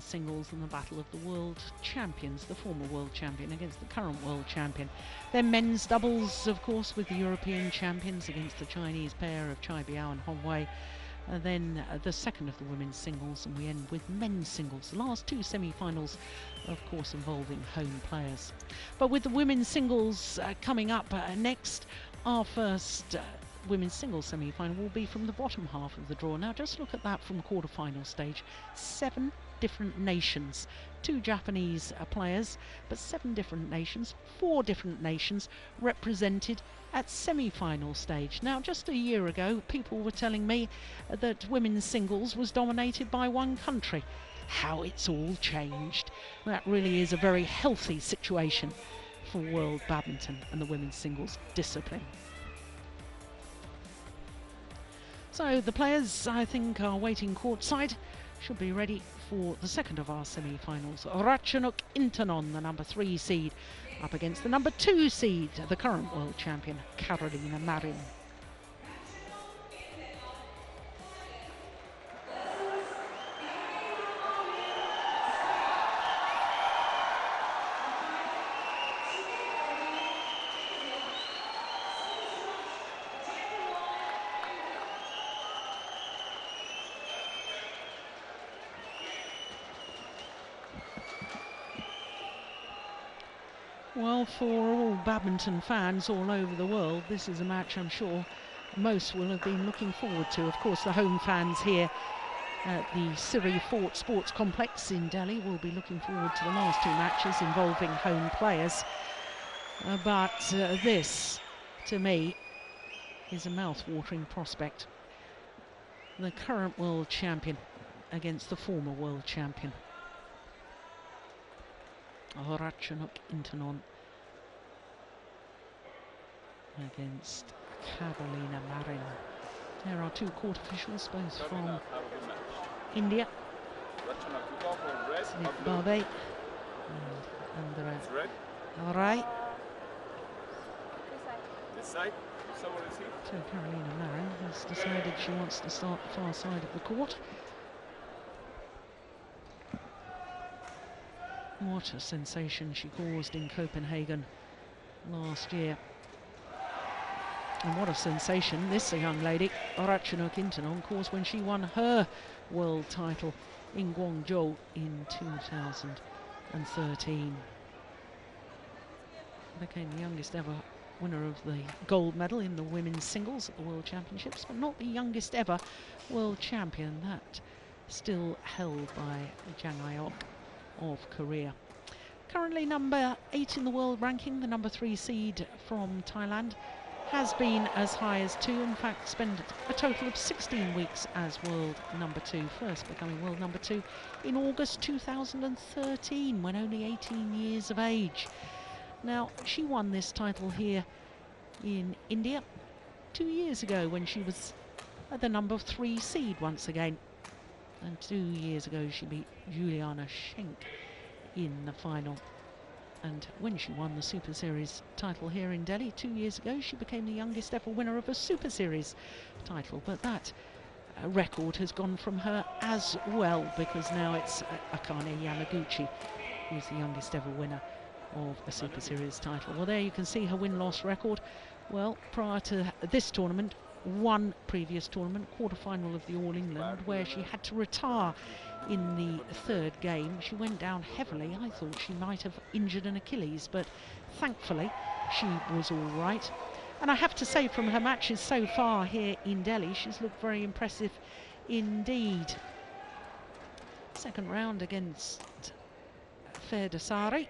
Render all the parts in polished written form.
women's singles and the battle of the world champions, the former world champion against the current world champion. Then men's doubles, of course, with the European champions against the Chinese pair of Chai Biao and Hong Wei. Then the second of the women's singles, and we end with men's singles. The last two semi-finals, of course, involving home players. But with the women's singles coming up next, our first women's singles semi-final will be from the bottom half of the draw. Now just look at that from quarter-final stage. 7 different nations, 2 Japanese players, but 7 different nations, 4 different nations represented at semi-final stage. Now just a year ago people were telling me that women's singles was dominated by one country. How it's all changed. That really is a very healthy situation for world badminton and the women's singles discipline. So the players, I think, are waiting courtside, should be ready for the second of our semi-finals. Ratchanok Intanon, the number 3 seed, up against the number 2 seed, the current world champion, Marin. Well, for all badminton fans all over the world, this is a match I'm sure most will have been looking forward to. Of course, the home fans here at the Siri Fort Sports Complex in Delhi will be looking forward to the last 2 matches involving home players. But this, to me, is a mouth-watering prospect. The current world champion against the former world champion. Ratchanok Intanon against Marin. There are 2 court officials, both from India. Babe and Andre. All right. This side. So Marin has decided she wants to start the far side of the court. What a sensation she caused in Copenhagen last year. And what a sensation this young lady, Ratchanok Intanon, caused when she won her world title in Guangzhou in 2013. Became the youngest ever winner of the gold medal in the women's singles at the World Championships, but not the youngest ever world champion. That still held by Jang Ayok of Korea. Currently number 8 in the world ranking, the number 3 seed from Thailand, has been as high as 2, in fact spent a total of 16 weeks as world number 2, first becoming world number 2 in August 2013 when only 18 years of age. Now she won this title here in India 2 years ago when she was at the number 3 seed once again. And 2 years ago she beat Juliana Schenk in the final. And when she won the Super Series title here in Delhi 2 years ago, she became the youngest ever winner of a Super Series title. But that record has gone from her as well, because now it's Akane Yamaguchi who's the youngest ever winner of a Super Series title. Well, there you can see her win-loss record. Well, prior to this tournament, one previous tournament, quarter-final of the All England, where she had to retire in the 3rd game. She went down heavily. I thought she might have injured an Achilles, but thankfully she was all right. And I have to say, from her matches so far here in Delhi, she's looked very impressive indeed. Second round against Ferdasari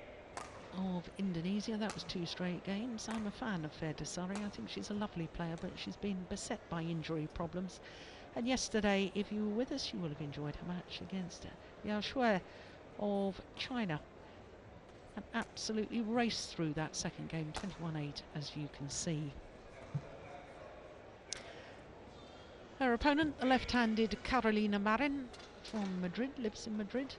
of Indonesia. That was 2 straight games. I'm a fan of Ferdasari. I think she's a lovely player, but she's been beset by injury problems. And yesterday, if you were with us, you will have enjoyed her match against Yao Shui of China. And absolutely raced through that second game, 21-8, as you can see. Her opponent, the left-handed Marin from Madrid, lives in Madrid,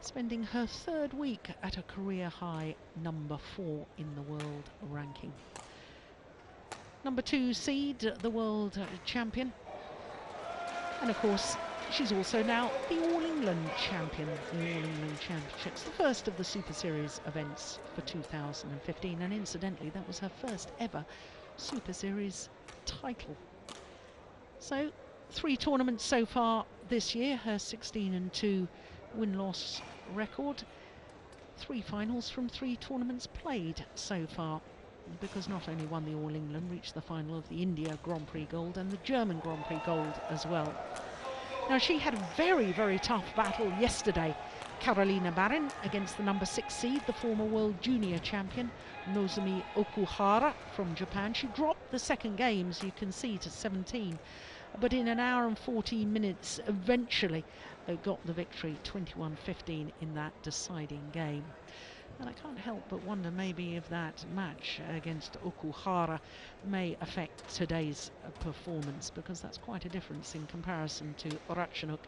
spending her 3rd week at a career-high number 4 in the world ranking. Number 2 seed, the world champion. And of course, she's also now the All England champion, the All England Championships, the first of the Super Series events for 2015, and incidentally that was her first ever Super Series title. So 3 tournaments so far this year, her 16-2 win-loss record, 3 finals from 3 tournaments played so far, because not only won the All England, reached the final of the India Grand Prix Gold and the German Grand Prix Gold as well. Now she had a very, very tough battle yesterday, Carolina Marin, against the number 6 seed, the former world junior champion, Nozomi Okuhara from Japan. She dropped the second game, as you can see, to 17, but in an hour and 14 minutes eventually got the victory, 21-15 in that deciding game. And I can't help but wonder maybe if that match against Okuhara may affect today's performance, because that's quite a difference in comparison to Ratchanok,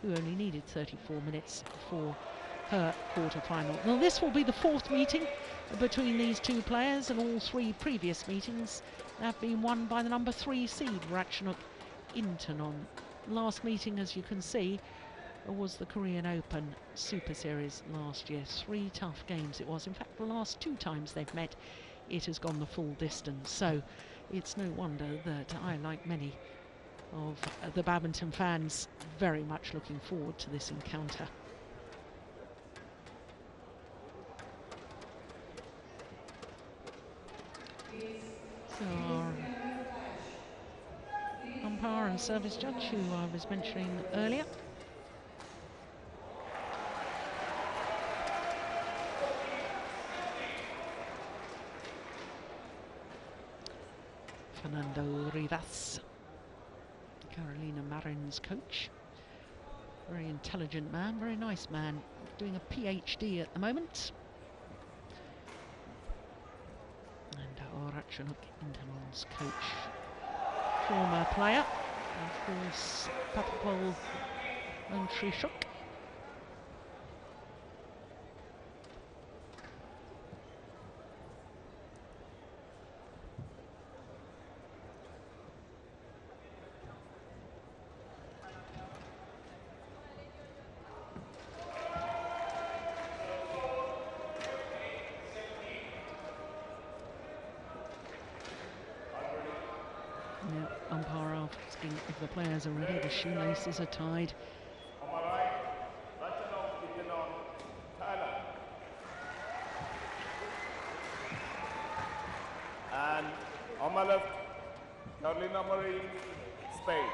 who only needed 34 minutes for her quarter-final. Now this will be the 4th meeting between these 2 players, and all 3 previous meetings have been won by the number 3 seed, Ratchanok Intanon. Last meeting, as you can see, was the Korean Open Super Series last year. 3 tough games it was. In fact, the last 2 times they've met, it has gone the full distance. So it's no wonder that I, like many of the badminton fans, very much looking forward to this encounter. So our umpire and service judge, who I was mentioning earlier, Fernando Rivas, Carolina Marin's coach. Very intelligent man, very nice man, doing a PhD at the moment. And our Ratchanok Intanon's coach, former player, of course, Patapol Montrishuk. Umpire asking if the players are ready, the shoelaces are tied. Marin, Ratchanok Intanon, Thailand. And on my left, Carolina Marin, Spain.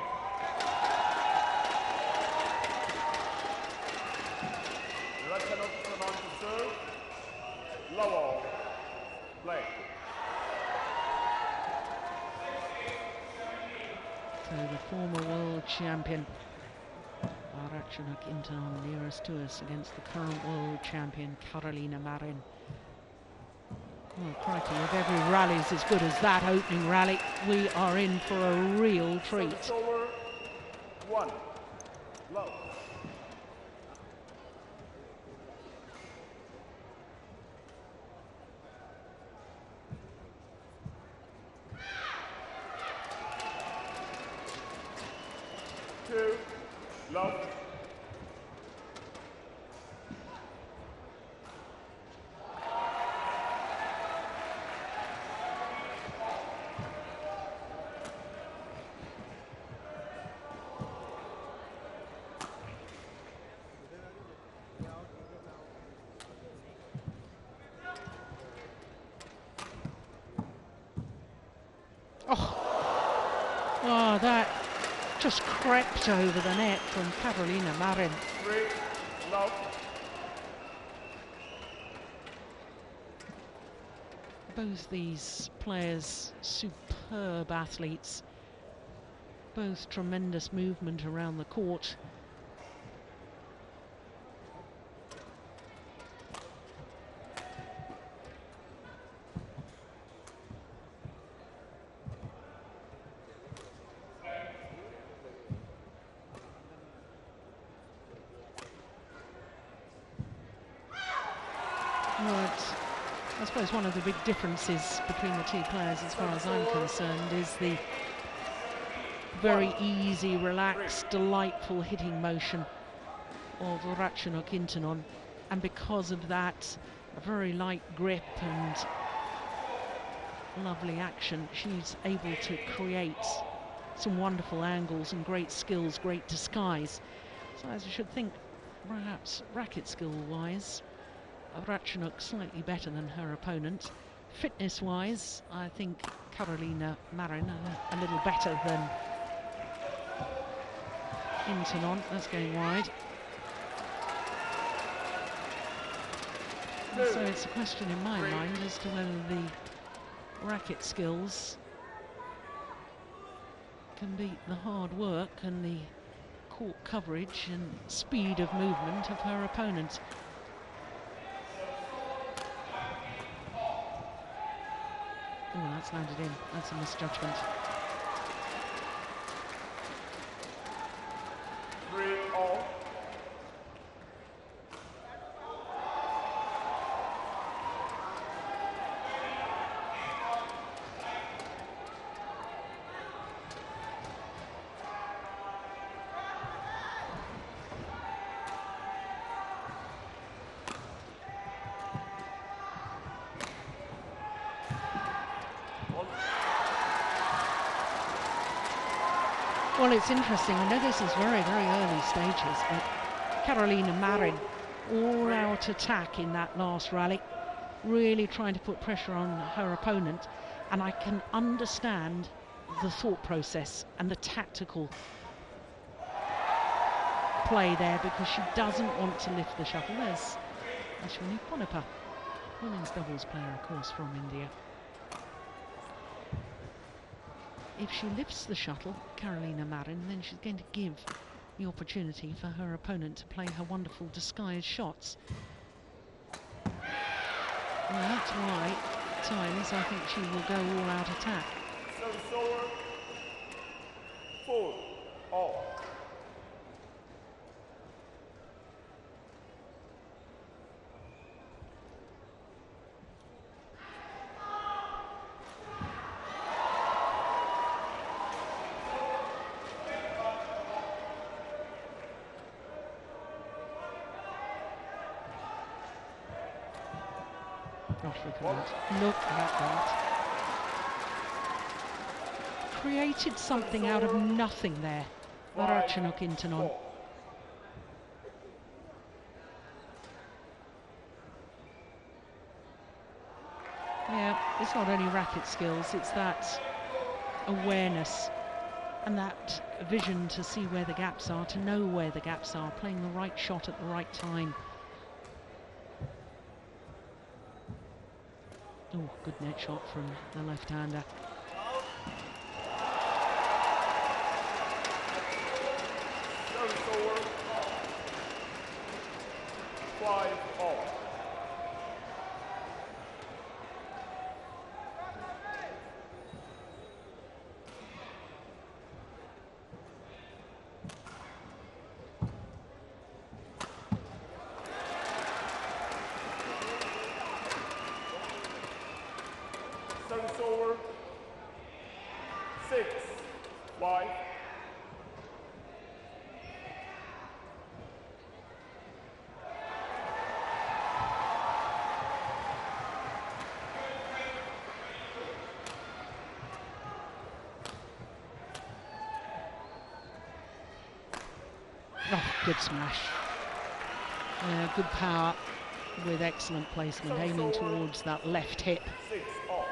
Ratchanok Intanon to serve. Lowell, play. So the former world champion, Ratchanok Intanon, nearest to us, against the current world champion, Carolina Marin. Oh, crikey, if every rally's as good as that opening rally, we are in for a real treat. Over 1, low. Love. Oh, that just crept over the net from Carolina Marin. 3, love. Both these players, superb athletes, both tremendous movement around the court. But I suppose one of the big differences between the 2 players, as far as I'm concerned, is the very easy, relaxed, delightful hitting motion of Ratchanok Intanon, and because of that, a very light grip and lovely action, she's able to create some wonderful angles and great skills, great disguise. So as you should think, perhaps racket skill-wise, Ratchanok slightly better than her opponent. Fitness-wise, I think Carolina Marin a little better than Intanon. That's going wide. And so it's a question in my mind as to whether the racket skills can beat the hard work and the court coverage and speed of movement of her opponent. Oh, that's landed in. That's a misjudgment. 3-all. Well, it's interesting. I know this is very, very early stages, but Carolina Marin, all-out attack in that last rally, really trying to put pressure on her opponent, and I can understand the thought process and the tactical play there, because she doesn't want to lift the shuttle. There's Ashwini Ponappa, women's doubles player, of course, from India. If she lifts the shuttle, Carolina Marin, then she's going to give the opportunity for her opponent to play her wonderful disguised shots. Well, that's why at times I think she will go all-out attack. Service over. 4-all. Gosh, look at that. Look at that. Created something out of nothing there, Ratchanok Intanon. Yeah, it's not only racket skills, it's that awareness and that vision to see where the gaps are, to know where the gaps are, playing the right shot at the right time. Oh, good net shot from the left-hander. Service over. 5-all. Service over. 6-5. Oh, good smash. Good power with excellent placement, aiming towards that left hip. 6-all.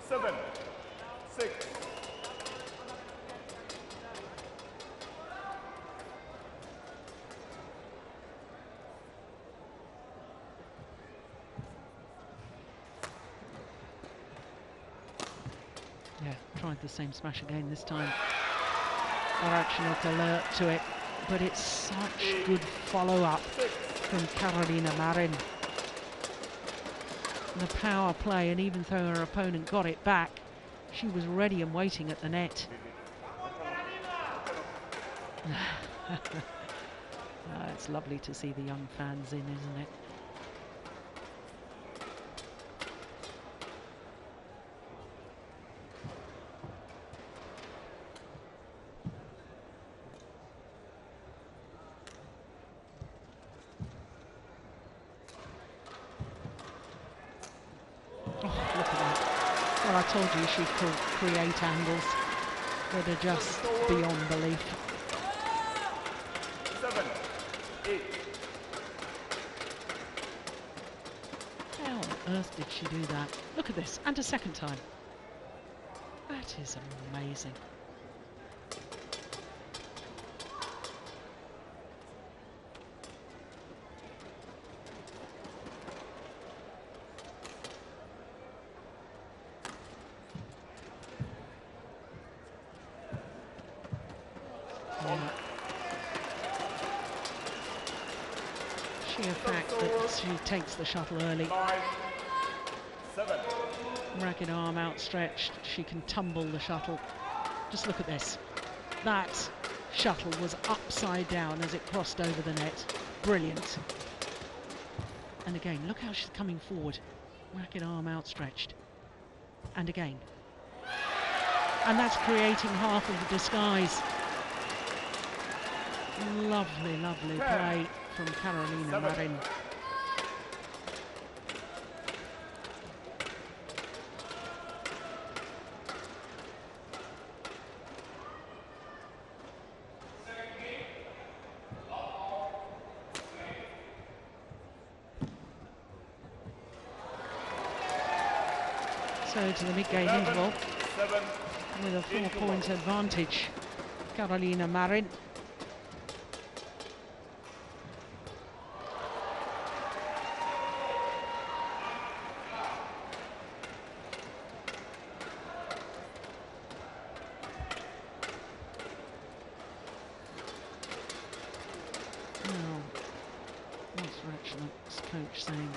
Seven, 6. Yeah, tried the same smash again this time. Ratchanok alert to it, but it's such good follow-up from Carolina Marin. The power play, and even though her opponent got it back, She was ready and waiting at the net. It's lovely to see the young fans in, isn't it? Oh, look at that. Well, I told you she could create angles that are just beyond belief. 7, 8. How on earth did she do that? Look at this, and a second time. That is amazing. Sheer fact that she takes the shuttle early. 9, 7. Racket arm outstretched, she can tumble the shuttle. Just look at this. That shuttle was upside down as it crossed over the net. Brilliant. And again, look how she's coming forward. Racket arm outstretched. And again. And that's creating half of the disguise. Lovely, lovely play from Carolina Marin. So to the mid-game interval with a 4-point advantage. Carolina Marin. Now, what's Ratchanok's coach saying?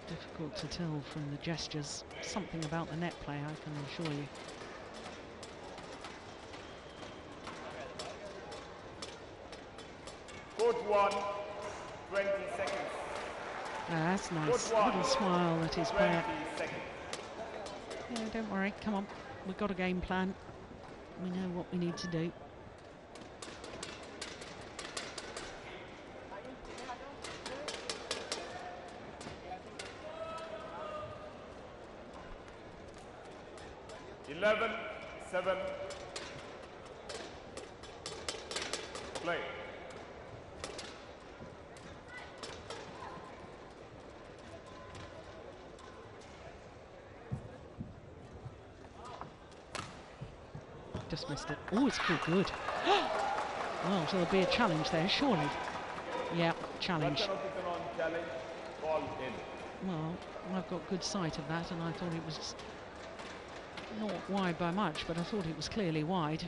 Difficult to tell from the gestures. Something about the net play, I can assure you. Court 1, 20 seconds. That's nice. Court 1, Little smile at his 20 player. seconds. Yeah, don't worry. Come on. We've got a game plan. We know what we need to do. Eleven, 7. Play. Just missed it. Oh, it's pretty good. Well, so there'll be a challenge there, surely. Yeah, challenge. Ratchanok Intanon challenge. Ball in. Well, I've got good sight of that, and I thought it was not wide by much, but I thought it was clearly wide.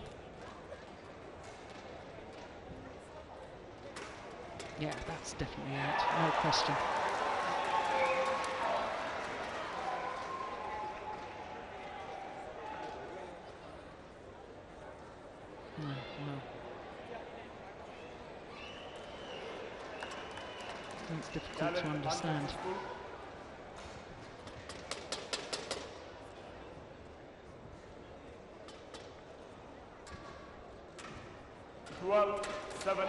Yeah, that's definitely out, no question. Well, that's difficult to understand. 12, 7.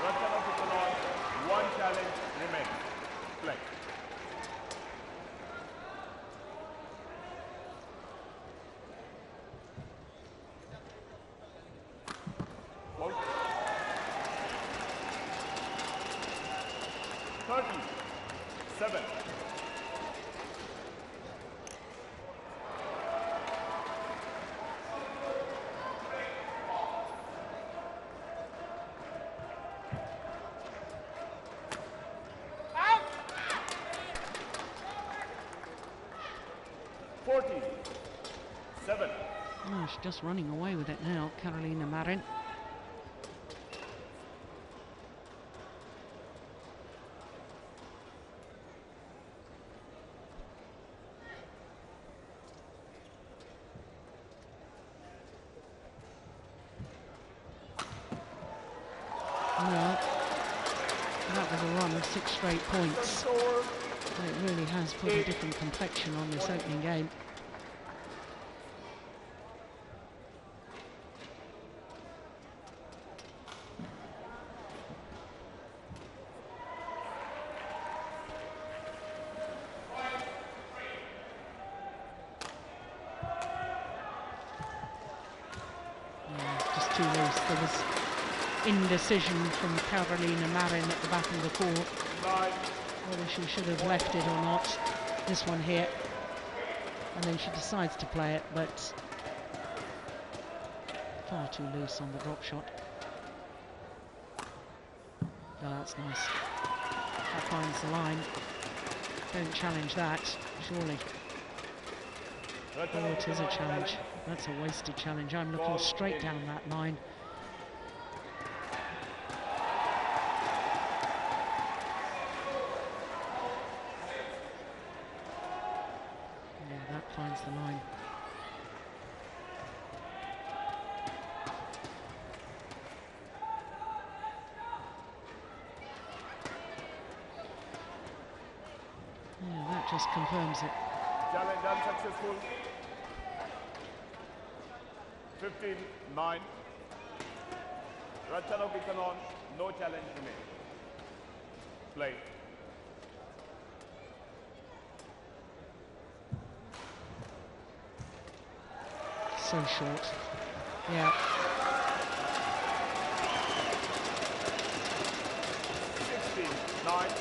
Ratchanok Intanon, 1 challenge remains. Play. Ball. 30, 7. Seven. Oh, she's just running away with it now, Carolina Marin. run of 6 straight points. It really has put a different complexion on this opening game. Just too loose. There was indecision from Carolina Marin at the back of the court, whether she should have left it or not. This one here, and then she decides to play it, but far too loose on the drop shot. Oh, that's nice. That finds the line. Don't challenge that, surely. Oh, it is a challenge. That's a wasted challenge. I'm looking straight down that line. Yeah, that finds the line. Yeah, that just confirms it. Challenge unsuccessful. 15-9. Ratchanok Intanon, no challenge remains. Play. So short. Yeah. 16-9.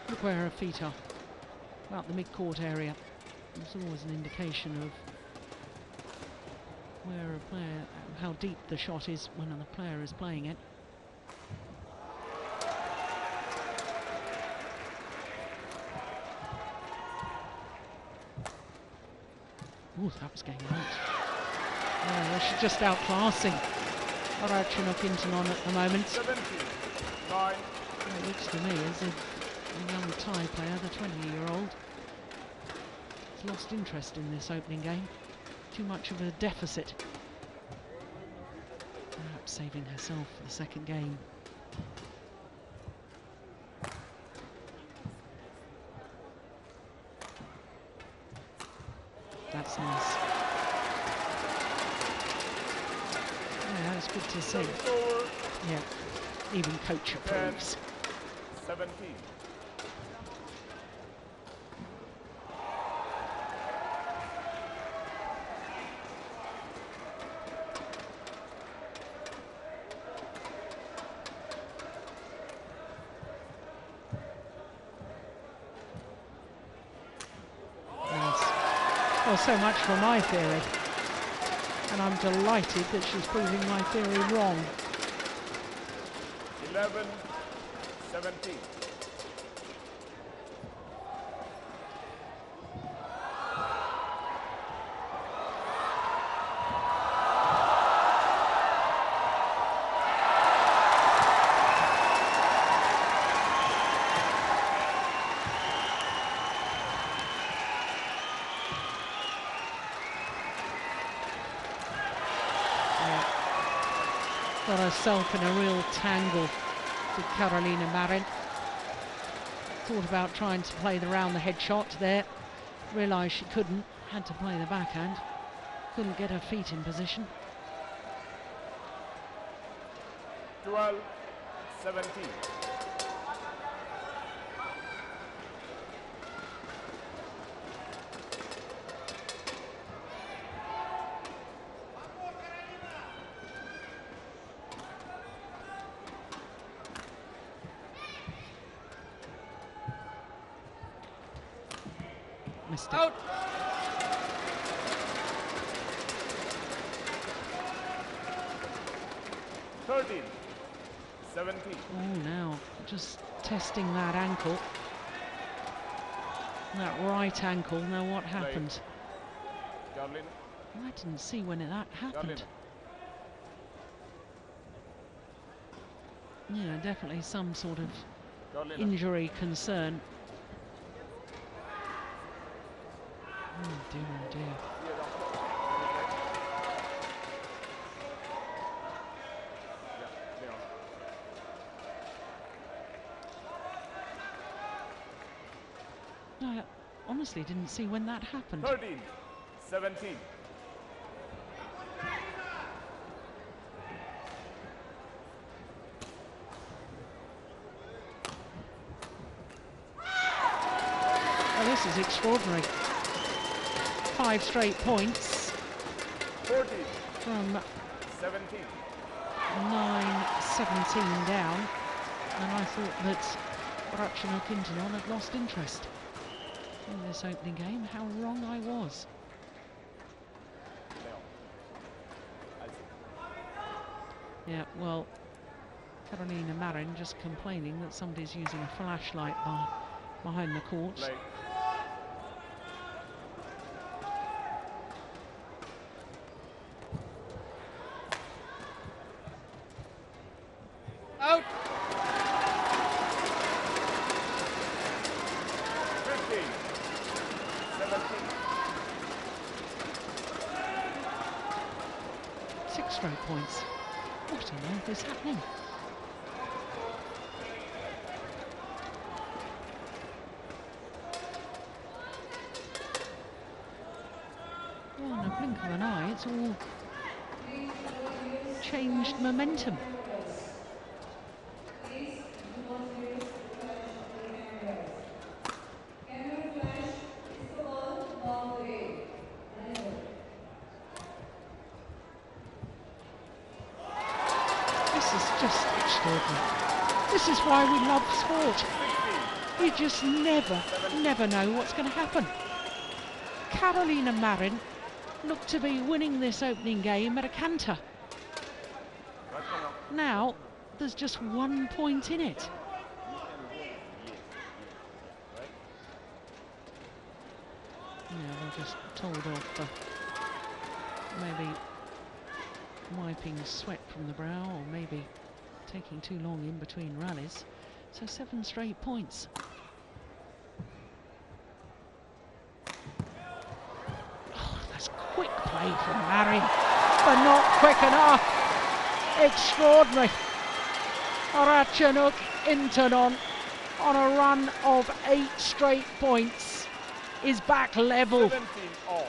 Look where her feet are. About the mid-court area. There's always an indication of where a player, how deep the shot is when the player is playing it. Ooh, that was going out. Yeah, well, she's just outclassing Ratchanok Intanon at the moment. 17-9. It looks to me as if the young Thai player, the 20-year-old, has lost interest in this opening game. Too much of a deficit. Perhaps saving herself for the second game. That's nice. Yeah, that's good to see. Yeah, even coach approves. 17. Well, so much for my theory, and I'm delighted that she's proving my theory wrong. 11-17. Got herself in a real tangle with Carolina Marin. Thought about trying to play the round the head shot there. Realised she couldn't. Had to play the backhand. Couldn't get her feet in position. 12-17. Missed it. Out. Thirteen. 17. Oh, now just testing that ankle. That right ankle. Now what happened? Carolina. I didn't see when that happened. Yeah, definitely some sort of injury concern. Oh dear, oh dear. honestly didn't see when that happened. 13, 17. Oh, this is extraordinary. 5 straight points 14, from 17. 9-17 down, and I thought that Ratchanok Intanon had lost interest in this opening game. How wrong I was. Yeah, well, Carolina Marin just complaining that somebody's using a flashlight behind the court. Play. Out! 15, 17. 6 straight points. What on earth is happening? Well, in a blink of an eye, it's all changed momentum. This is just extraordinary. This is why we love sport. You just never know what's going to happen. Carolina Marin looked to be winning this opening game at a canter. Now, there's just 1 point in it. Yeah, they're just told off for maybe wiping sweat from the brow, or maybe taking too long in between rallies. So 7 straight points. Oh, that's quick play from Marin, but not quick enough. Extraordinary. Ratchanok Intanon, on a run of 8 straight points, is back level. 17 all.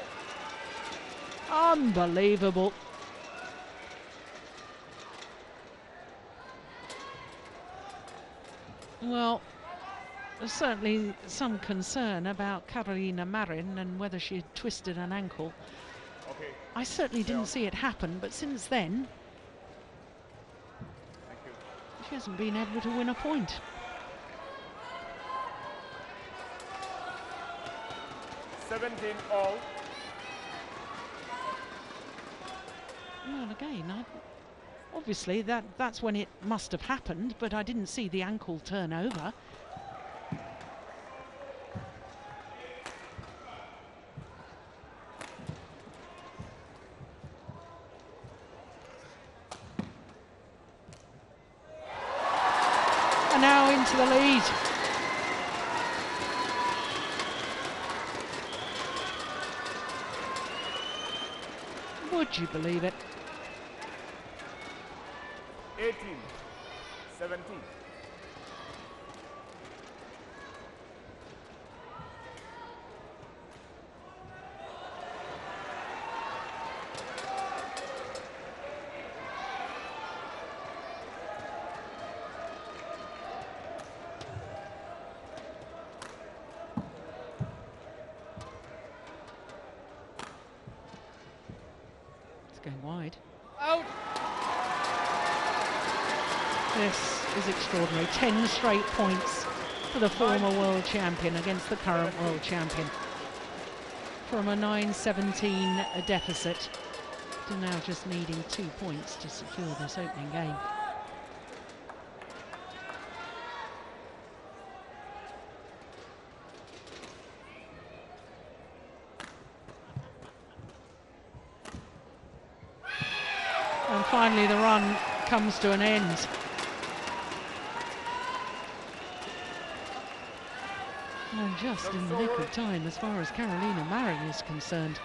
Unbelievable. Well, there's certainly some concern about Carolina Marin and whether she had twisted an ankle. Okay. I certainly didn't see it happen, but since then, Thank you. she hasn't been able to win a point. 17 all. Well, again, obviously that's when it must have happened, but I didn't see the ankle turn over. And now into the lead. Would you believe it? 18, 17. It's going wide. Out. This is extraordinary. 10 straight points for the former world champion against the current world champion. From a 9-17 deficit to now just needing 2 points to secure this opening game. And finally the run comes to an end. And just in the nick of time as far as Carolina Marin is concerned.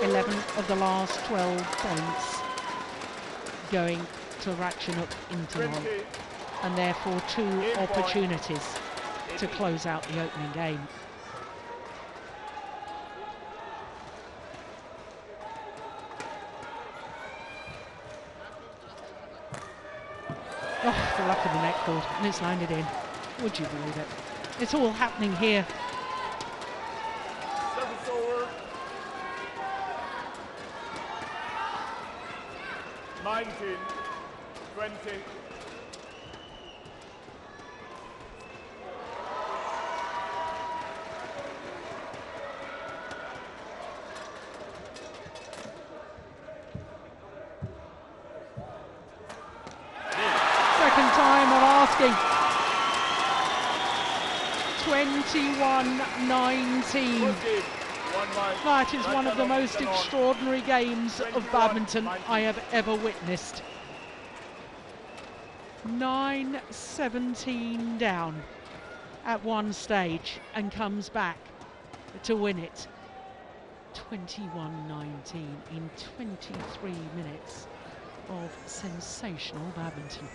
11 of the last 12 points going to Ratchanok Intanon, 20. and therefore 2 Game point. opportunities to close out the opening game. Oh, the luck of the net cord, and it's landed in. Would you believe it? It's all happening here. Service over. 19, 20. Second time of asking. 21-19. That is one of the most extraordinary games of badminton I have ever witnessed. 9-17 down at one stage and comes back to win it. 21-19 in 23 minutes of sensational badminton.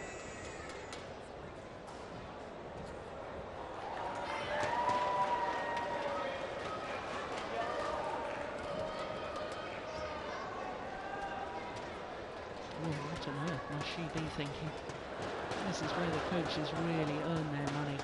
What on earth must she be thinking? This is where the coaches really earn their money.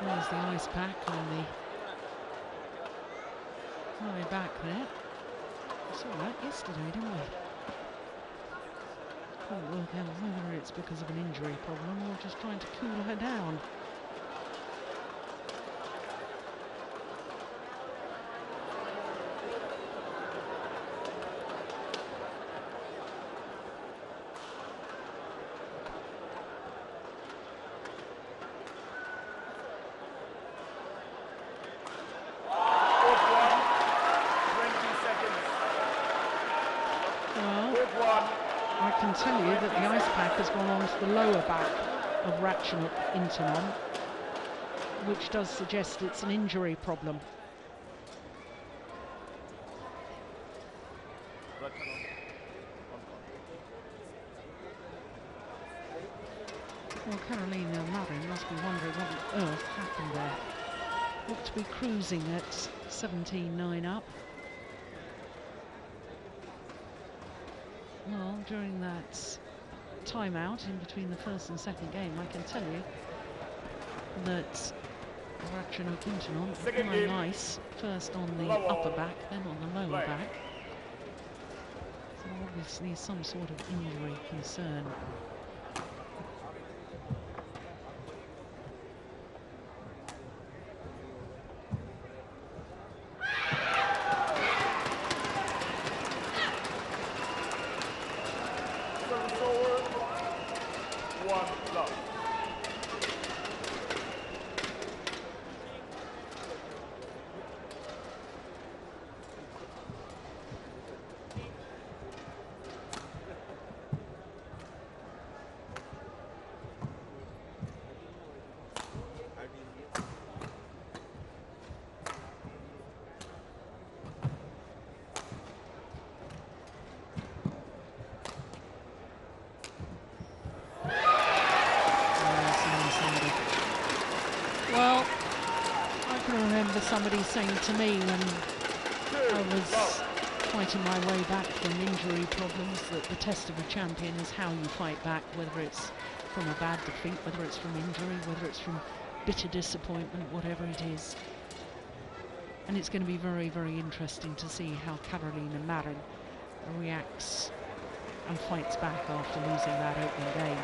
There's the ice pack on the high back there. We saw that yesterday, didn't we? Can't work out whether it's because of an injury problem or just trying to cool her down. I can tell you that the ice pack has gone on to the lower back of Ratchanok Intanon, which does suggest it's an injury problem. Well, Carolina Marin must be wondering what on earth happened there. Looked to be cruising at 17-9 up. Well, during that timeout in between the first and second game, I can tell you that Ratchanok Intanon playing ice, first on the upper back, then on the lower back. So obviously some sort of injury concern. Well, I can remember somebody saying to me when I was fighting my way back from injury problems that the test of a champion is how you fight back, whether it's from a bad defeat, whether it's from injury, whether it's from bitter disappointment, whatever it is. And it's going to be very, very interesting to see how Carolina Marin reacts and fights back after losing that opening game.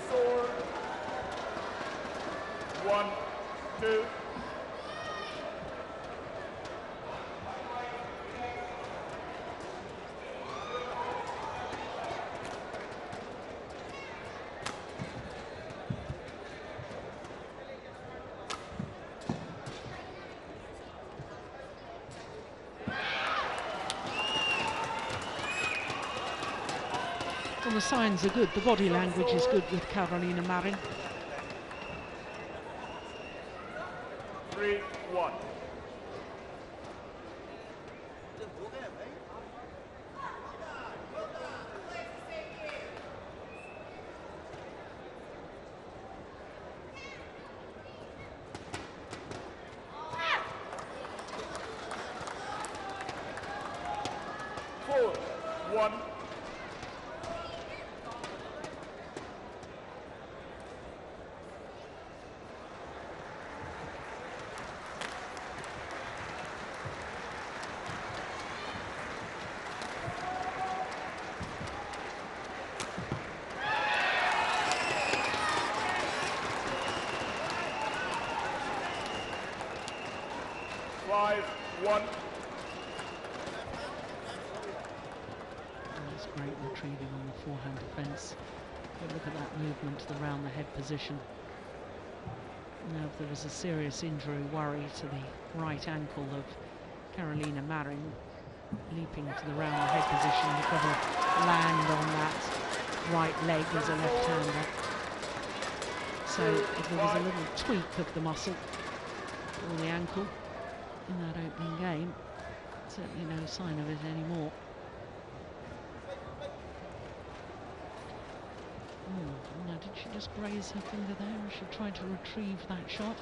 Sword. 1, 2. And the signs are good, the body language is good with Carolina Marin. 3-1. One. Five, one. That's great retrieving on the forehand defence. But look at that movement to the round the head position. Now, if there was a serious injury worry to the right ankle of Carolina Marin, leaping to the round the head position, you've got to land on that right leg as a left-hander. So if there was a little tweak of the muscle or the ankle in that opening game, certainly no sign of it anymore. Now, did she just graze her finger there as she tried to retrieve that shot?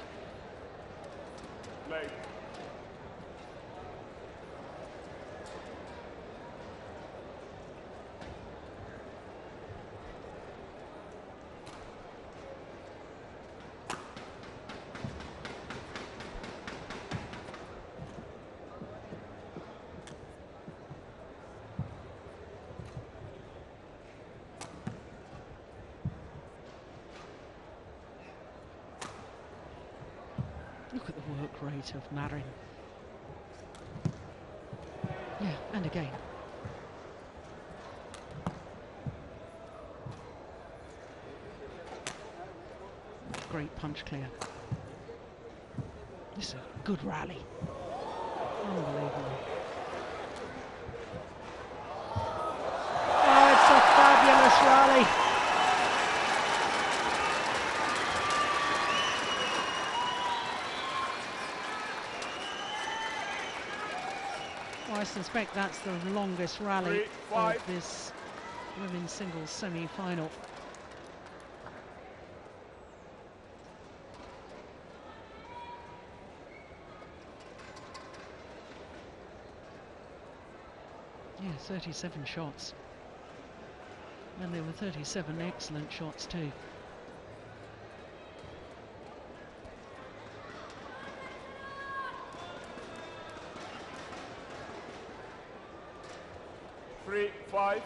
Leg. Look at the work rate of Marin. Yeah, and again. Great punch clear. This is a good rally. Unbelievable. Oh, it's a fabulous rally. I suspect that's the longest rally of this women's singles semi-final. Yeah, 37 shots. And there were 37 excellent shots too. Five.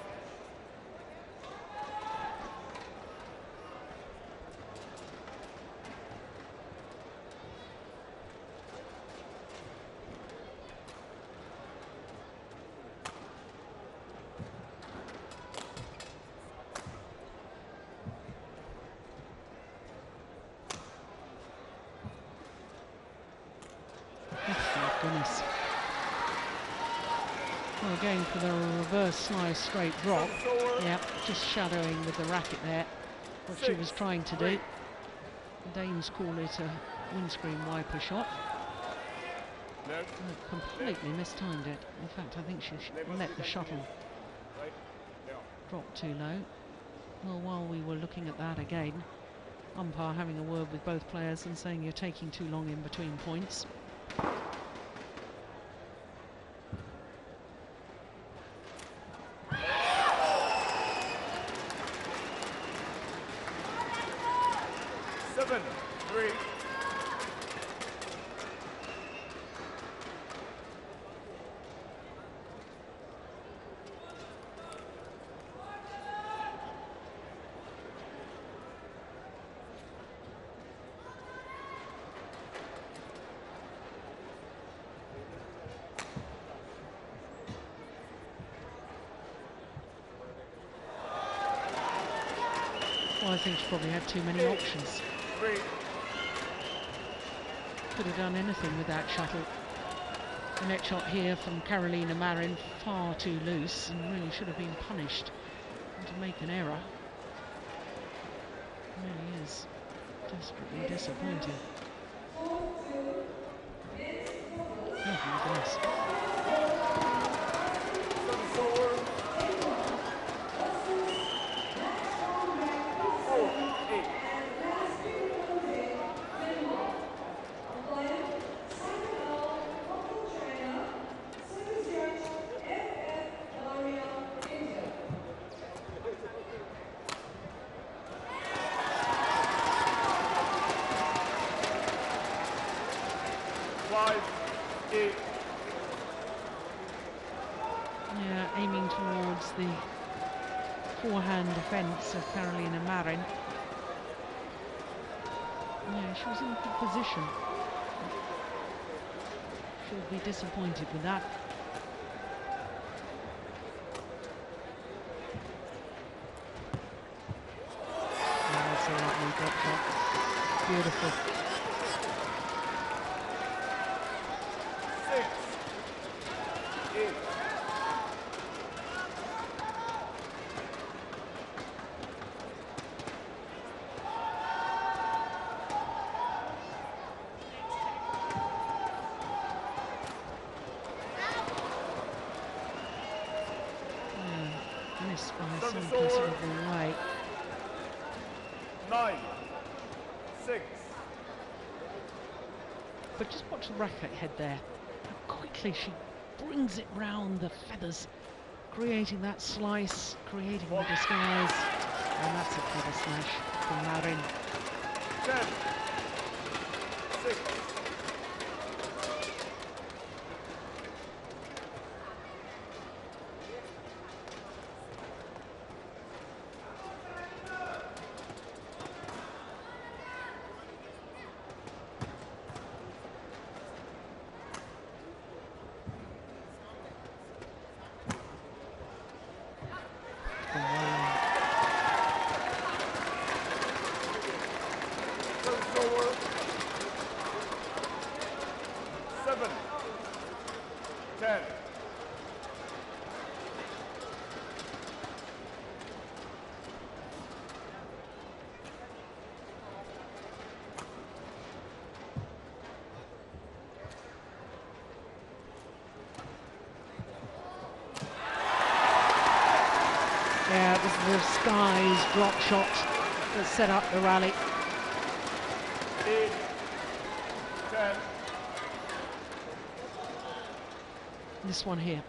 Oh, goodness. Well, going for the reverse slice straight drop. Yeah, just shadowing with the racket there, what she was trying to do. The Danes call it a windscreen wiper shot. Completely mistimed it. In fact, I think she let the shuttle drop too low. Well, while we were looking at that again, umpire having a word with both players and saying you're taking too long in between points. Well, I think she probably had too many options. Could have done anything with that shuttle. The net shot here from Carolina Marin, far too loose, and really should have been punished And to make an error really is desperately disappointing. Oh my goodness. Yeah, aiming towards the forehand defence of Carolina Marin. Yeah, she was in a good position. She'll be disappointed with that. Oh, that's a lovely drop shot. Beautiful. 6, 8. Missed by some considerable way. 9, 6. But just watch the racket head there. How quickly she brings it round the feathers, creating that slice, creating the disguise. And that's a clever smash from Marin. 10, 6. Yeah, it was the skies drop shot that set up the rally. 8, 10. This one here,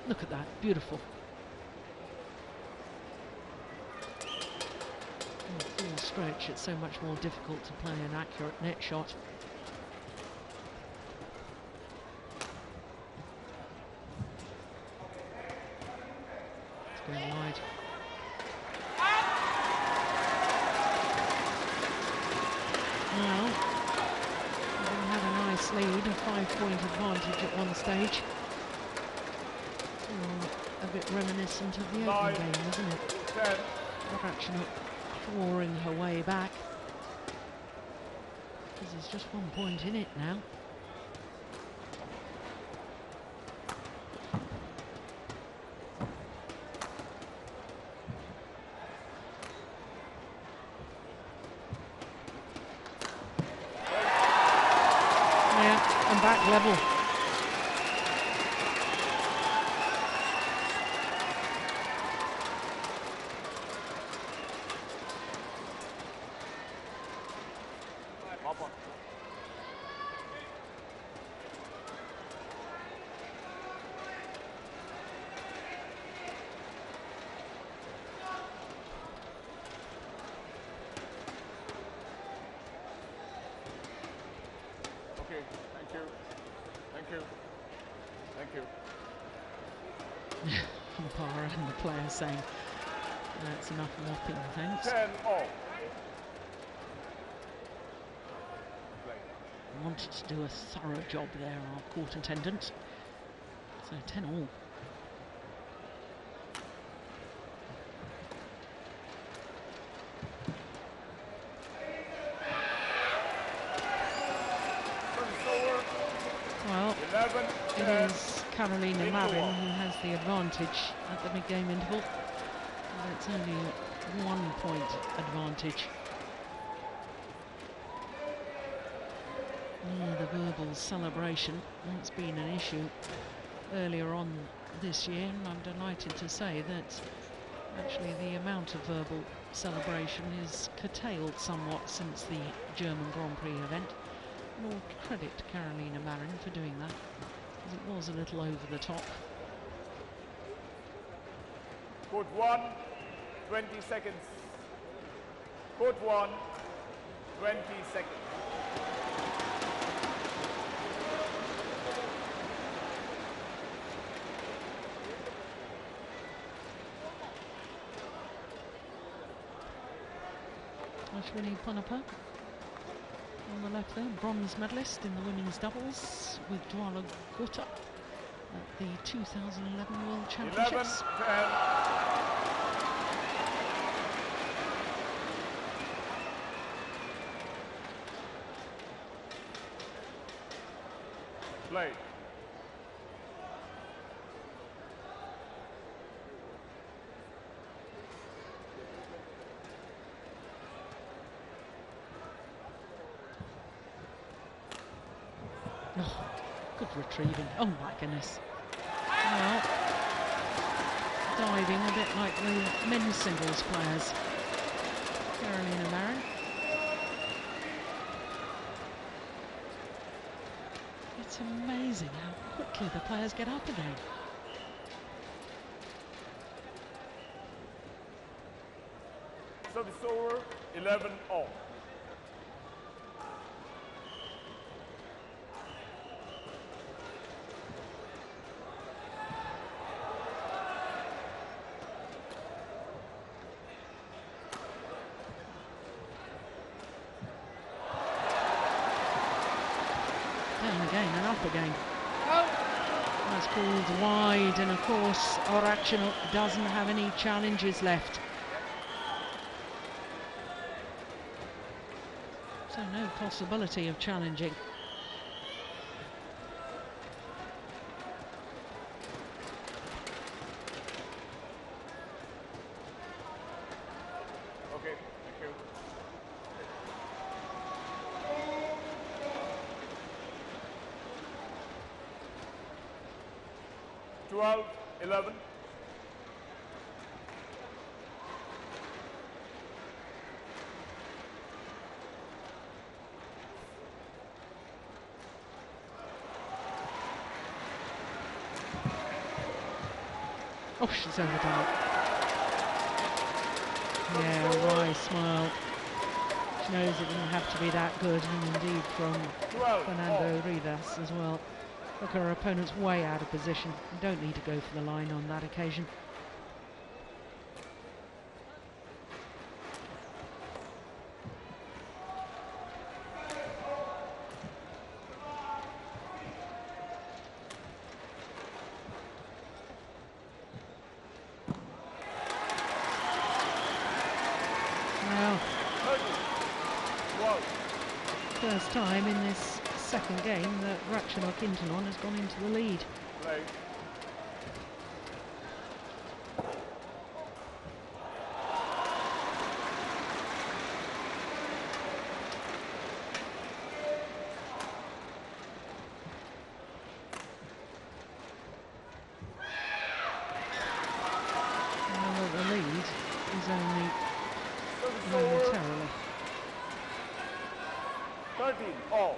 look at that, beautiful. In full stretch, it's so much more difficult to play an accurate net shot. It's going wide. Well, we had a nice lead, a 5-point advantage at one stage. A bit reminiscent of the opening game, isn't it? 10. Ratchanok clawing her way back. Because there's just 1 point in it now. Yeah, and back level. Okay, thank you. Thank you. Thank you. Umpire and the player saying that's enough whopping, thanks. 10 all. Wanted to do a thorough job there, our court attendant. So 10 all. Well, it is Carolina Marin who has the advantage at the mid-game interval. It's only a 1 point advantage. Yeah, the verbal celebration, that's been an issue earlier on this year, and I'm delighted to say that actually the amount of verbal celebration is curtailed somewhat since the German Grand Prix event. And all credit to Carolina Marin for doing that, because it was a little over the top. Court 1, 20 seconds. Court 1, 20 seconds. Ashwini Ponnappa on the left there, bronze medalist in the women's doubles with Dwala Gutta at the 2011 World Championships. 11-10. Play. Oh, good retrieving. Oh my goodness. Well, diving a bit like the men's singles players. Carolina Marin. It's amazing how quickly the players get up again. Service over, 11 all. Down again and up again. That's called wide, and of course Ratchanok doesn't have any challenges left. So no possibility of challenging. Okay, thank you. 12-11. Oh, she's overdone it. Yeah, wry smile. She knows it didn't have to be that good, and indeed from 12 Fernando Rivas as well. Look, her opponent's way out of position. You don't need to go for the line on that occasion. Well, first time in this second game that Ratchanok Intanon has gone into the lead. Play. Well, the lead is only momentarily. 13 all.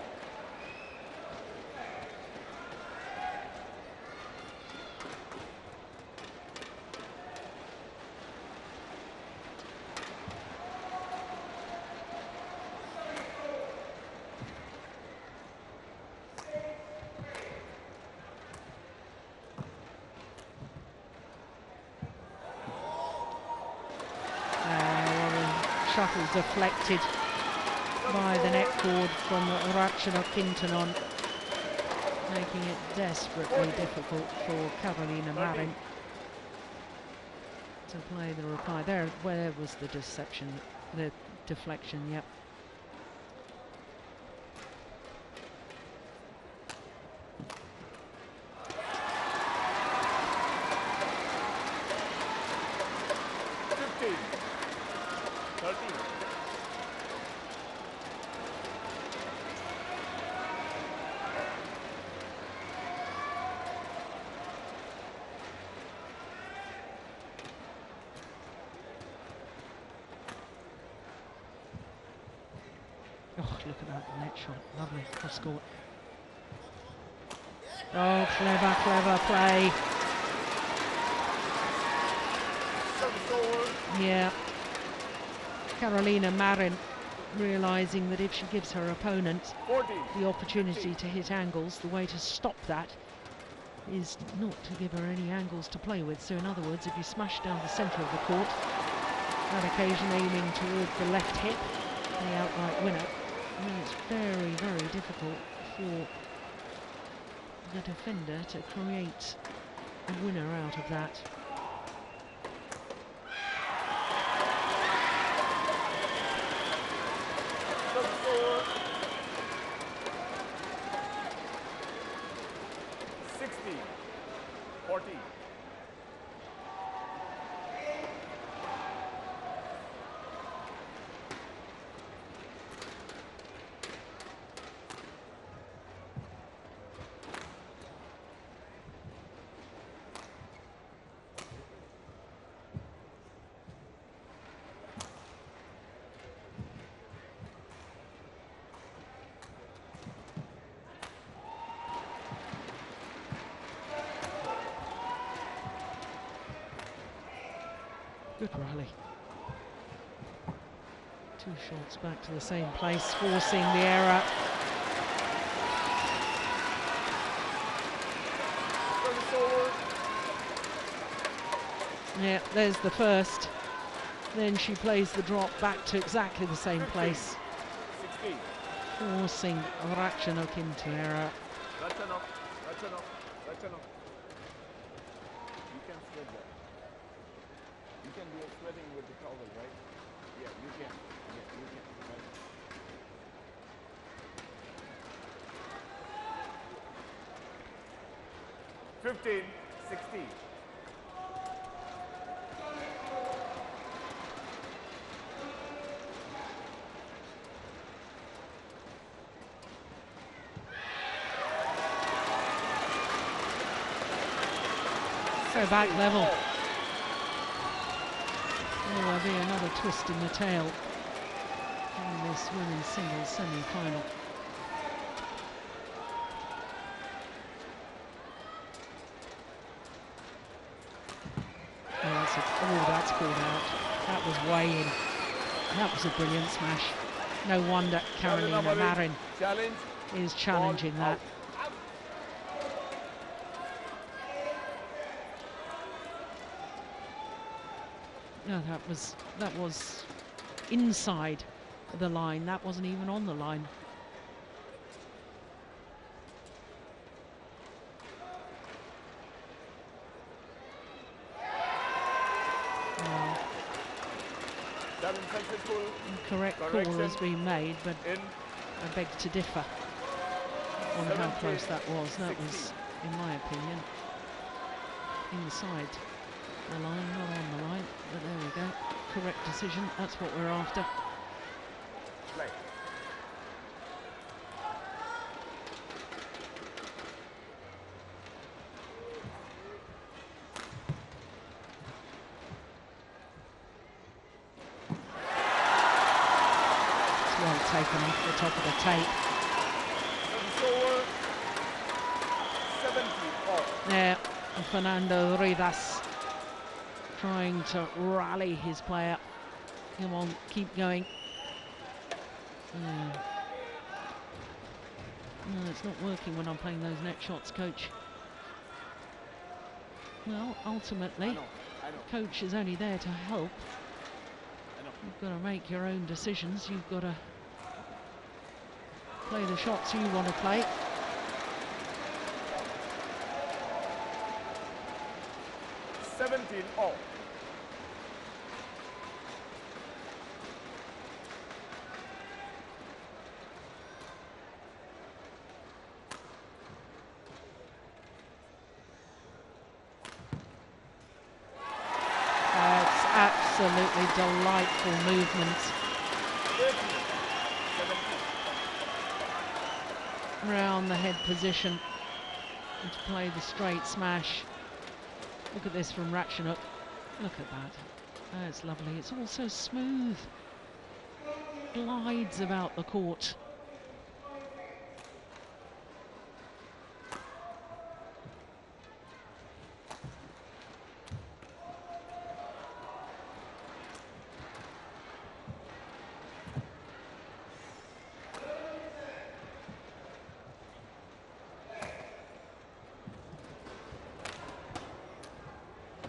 Shuttle deflected by the net cord from Ratchanok Intanon, making it desperately difficult for Carolina Marin to play the reply. There, where was the deception, the deflection? Yep. Oh, look at that net shot. Lovely cross court. Oh, clever, clever play. Yeah. Carolina Marin realising that if she gives her opponent the opportunity to hit angles, the way to stop that is not to give her any angles to play with. So in other words, if you smash down the centre of the court, that occasion aiming towards the left hip, the outright winner, then it's very, very difficult for the defender to create a winner out of that. Good rally. Two shots back to the same place, forcing the error. Yeah, there's the first. Then she plays the drop back to exactly the same place, forcing Ratchanok into error. Ratchanok. You can sweat that. You can do a sweating with the towel, right? Yeah, you can. Yeah, you can. Right. 15, 16. So back level. There'll be another twist in the tail in this women's singles semi-final. Oh, that's called out. That was way in. That was a brilliant smash. No wonder Carolina Marin is challenging that. No, that was inside the line. That wasn't even on the line. Well, correct call has been made, but I beg to differ on how close that was. That was, in my opinion, inside the line, not on the line, but there we go. Correct decision, that's what we're after. Play. It's well taken off the top of the tape. There, Fernando Rivas trying to rally his player. Come on, keep going. No, it's not working when I'm playing those net shots, coach. Well, ultimately, I know. coach is only there to help. You've got to make your own decisions. You've got to play the shots you want to play. All. It's absolutely delightful movement. Round the head position and to play the straight smash. Look at this from Ratchanok. Look at that. That's lovely. It's all so smooth. glides about the court.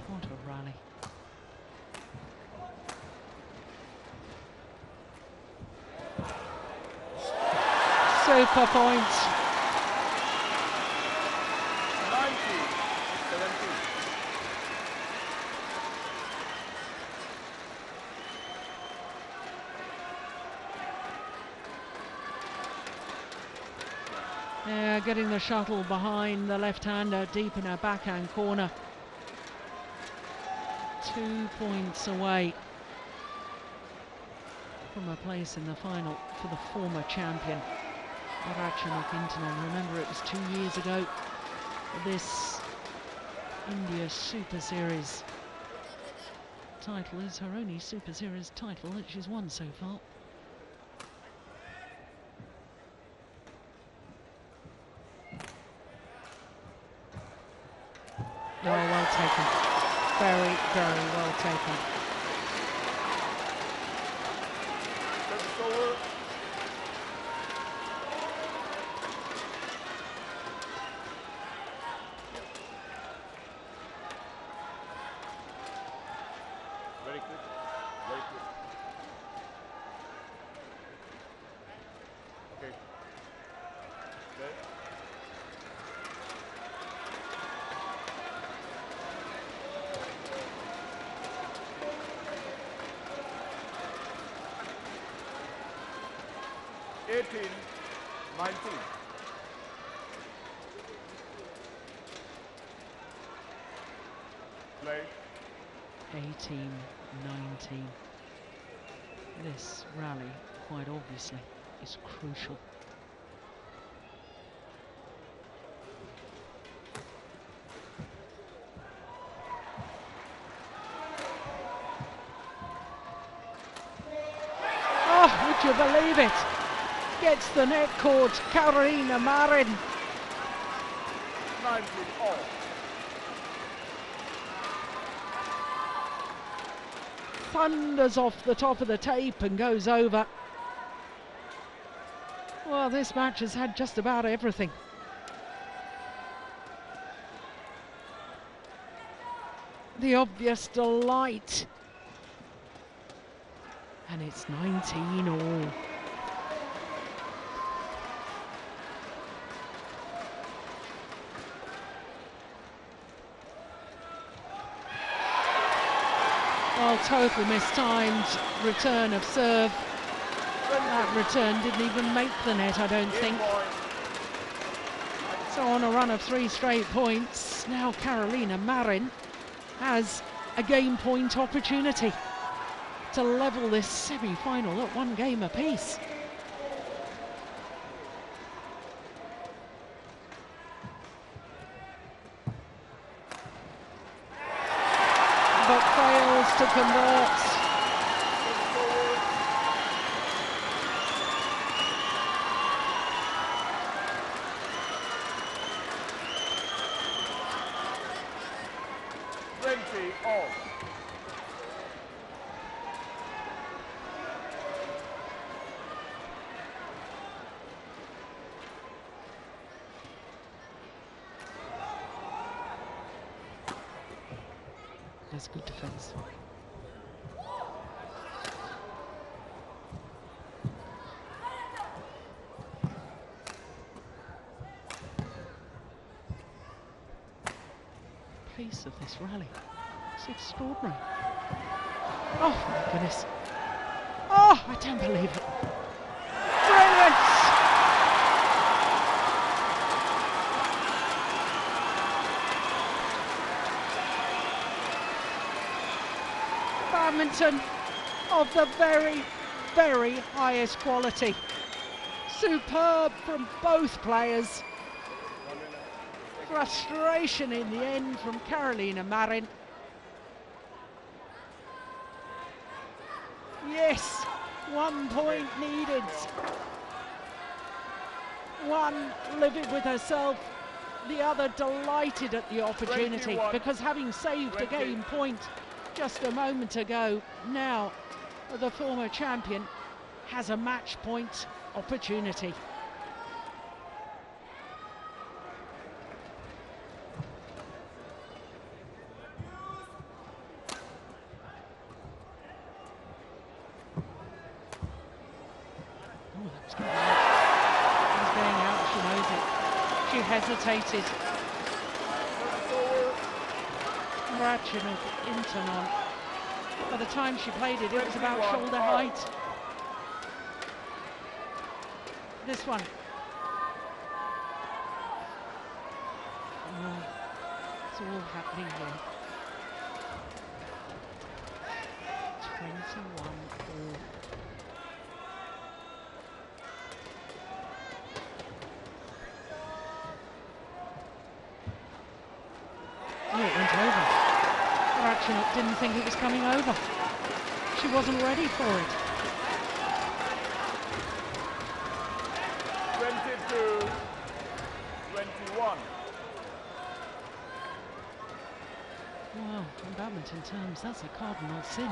What a rally. Super point. 90-17. Yeah, getting the shuttle behind the left-hander deep in her backhand corner. 2 points away from a place in the final for the former champion, Ratchanok Intanon. Remember, it was 2 years ago. This India Super Series title is her only Super Series title that she's won so far. Oh, well taken. Very, very well taken. Service over. Very quick. Very quick. Okay. Okay. Eighteen, 19. Play. 18-19. This rally, quite obviously, is crucial. Oh, would you believe it? Gets the net cord, Marin. 19 all. Thunders off the top of the tape and goes over. Well, this match has had just about everything. The obvious delight. And it's 19 all. Well, total mistimed return of serve. That return didn't even make the net, I don't think. So on a run of 3 straight points, now Marin has a game point opportunity to level this semi-final at 1 game apiece. But fails to convert. All. That's good defence. Pace of this rally. It's extraordinary. Oh my goodness. Oh, I don't believe it. Brilliant! Badminton of the very, very highest quality. Superb from both players. Frustration in the end from Marin. Yes, 1 point needed. One livid with herself, the other delighted at the opportunity 21. because having saved a 20. game point just a moment ago, now the former champion has a match point opportunity. Oh, that's going out. It's going out, she knows it. She hesitated. Ratchanok Intanon. By the time she played it, it was about shoulder height. This one. Oh, it's all happening here. 21 all. Oh, it went over. Ratchanok didn't think it was coming over. She wasn't ready for it. 22, 21. Well, in badminton terms, that's a cardinal sin.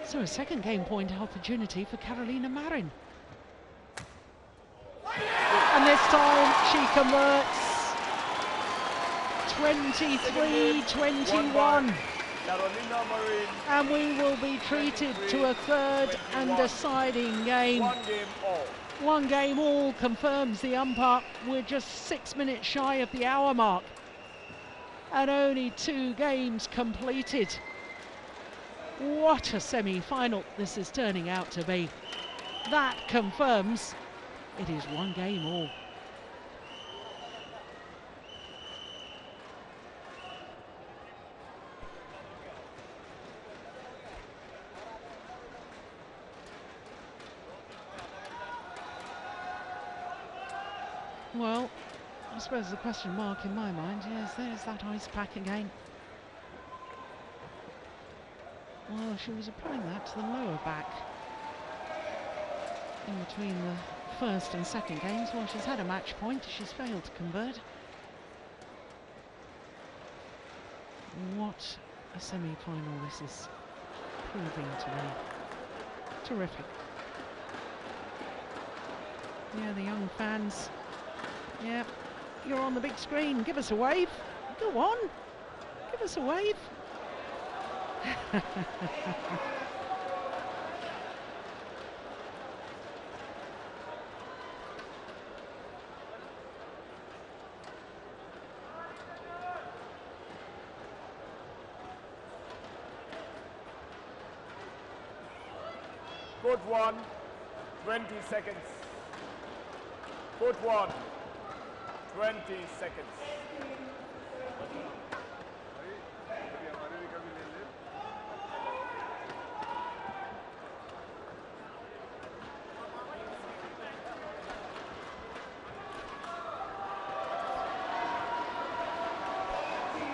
So a second game point opportunity for Carolina Marin. And this time she converts. 23-21. Carolina Marin. And we will be treated to a third and deciding game. 1 game all. 1 game all confirms the umpire. We're just 6 minutes shy of the hour mark. And only 2 games completed. What a semi-final this is turning out to be. That confirms it is 1 game all. Well, I suppose the question mark in my mind is, there's that ice pack again. Well, she was applying that to the lower back in between the first and second games. Well, she's had a match point, she's failed to convert. What a semi-final this is proving to be. Terrific. Yeah, the young fans. Yeah, you're on the big screen. Give us a wave. Go on. Give us a wave. Court 1, 20 seconds. Court 1, 20 seconds.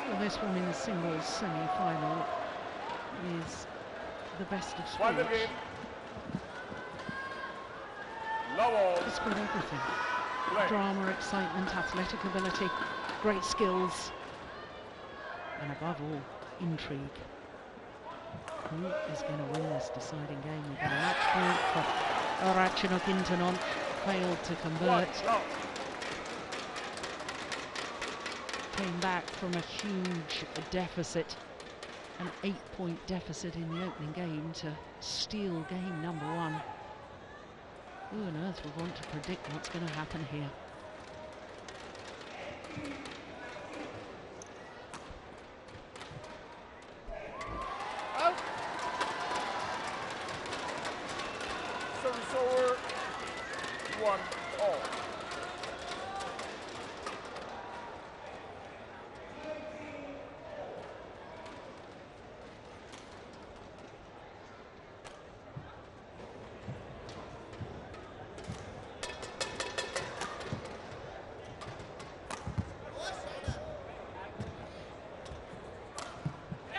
Well, this women's singles semi-final is the best of Won the sports. game. Lowell. It's got everything. Play. Drama, excitement, athletic ability, great skills, and above all, intrigue. Who is going to win this deciding game? We've got a match point for Ratchanok Intanon, failed to convert. Came back from a huge deficit, an 8-point deficit in the opening game, to steal game number 1. Who on earth would want to predict what's going to happen here? Out. Service over. 1 all.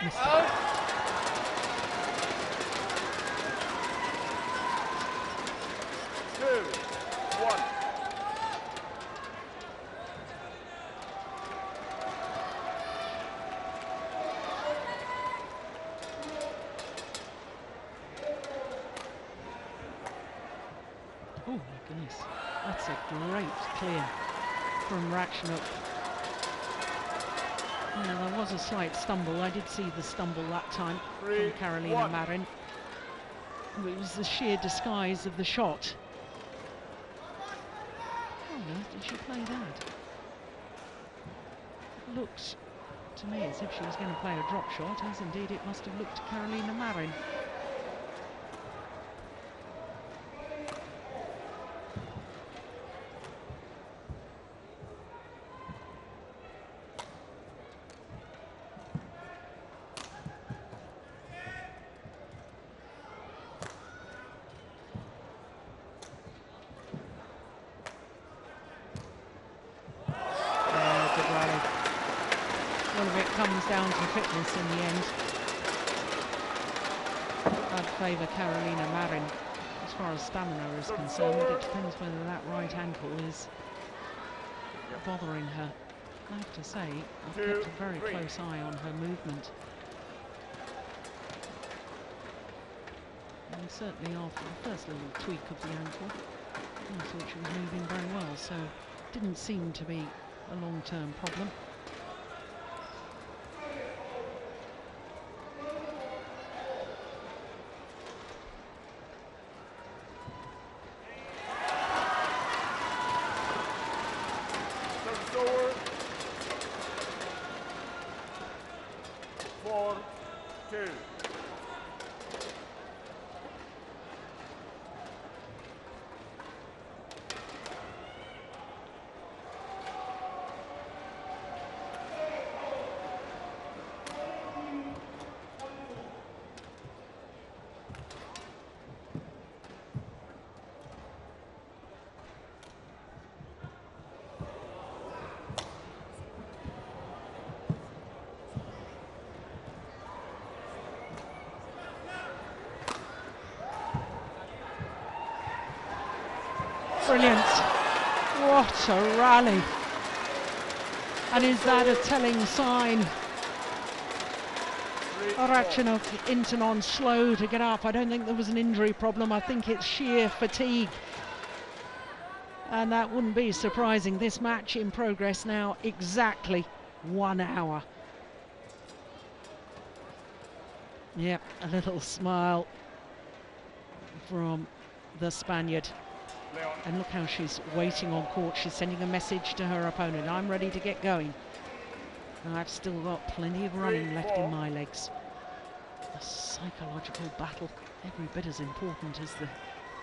Missed it. Out. Oh my goodness, that's a great clear from Ratchanok. Yeah, there was a slight stumble. I did see the stumble that time from Carolina Marin. It was the sheer disguise of the shot. How on earth did she play that? It looked to me as if she was going to play a drop shot, as indeed it must have looked to Carolina Marin. Comes down to fitness in the end. I'd favour Carolina Marin as far as stamina is concerned, but it depends whether that right ankle is bothering her. I have to say, I've kept a very close eye on her movement. And certainly after the first little tweak of the ankle, I thought she was moving very well, so it didn't seem to be a long-term problem. Brilliant. What a rally. And is that a telling sign? Ratchanok Intanon slow to get up. I don't think there was an injury problem. I think it's sheer fatigue. And that wouldn't be surprising. This match in progress now exactly 1 hour. Yep, a little smile from the Spaniard. And look how she's waiting on court. She's sending a message to her opponent. I'm ready to get going. I've still got plenty of running left in my legs. A psychological battle, every bit as important as the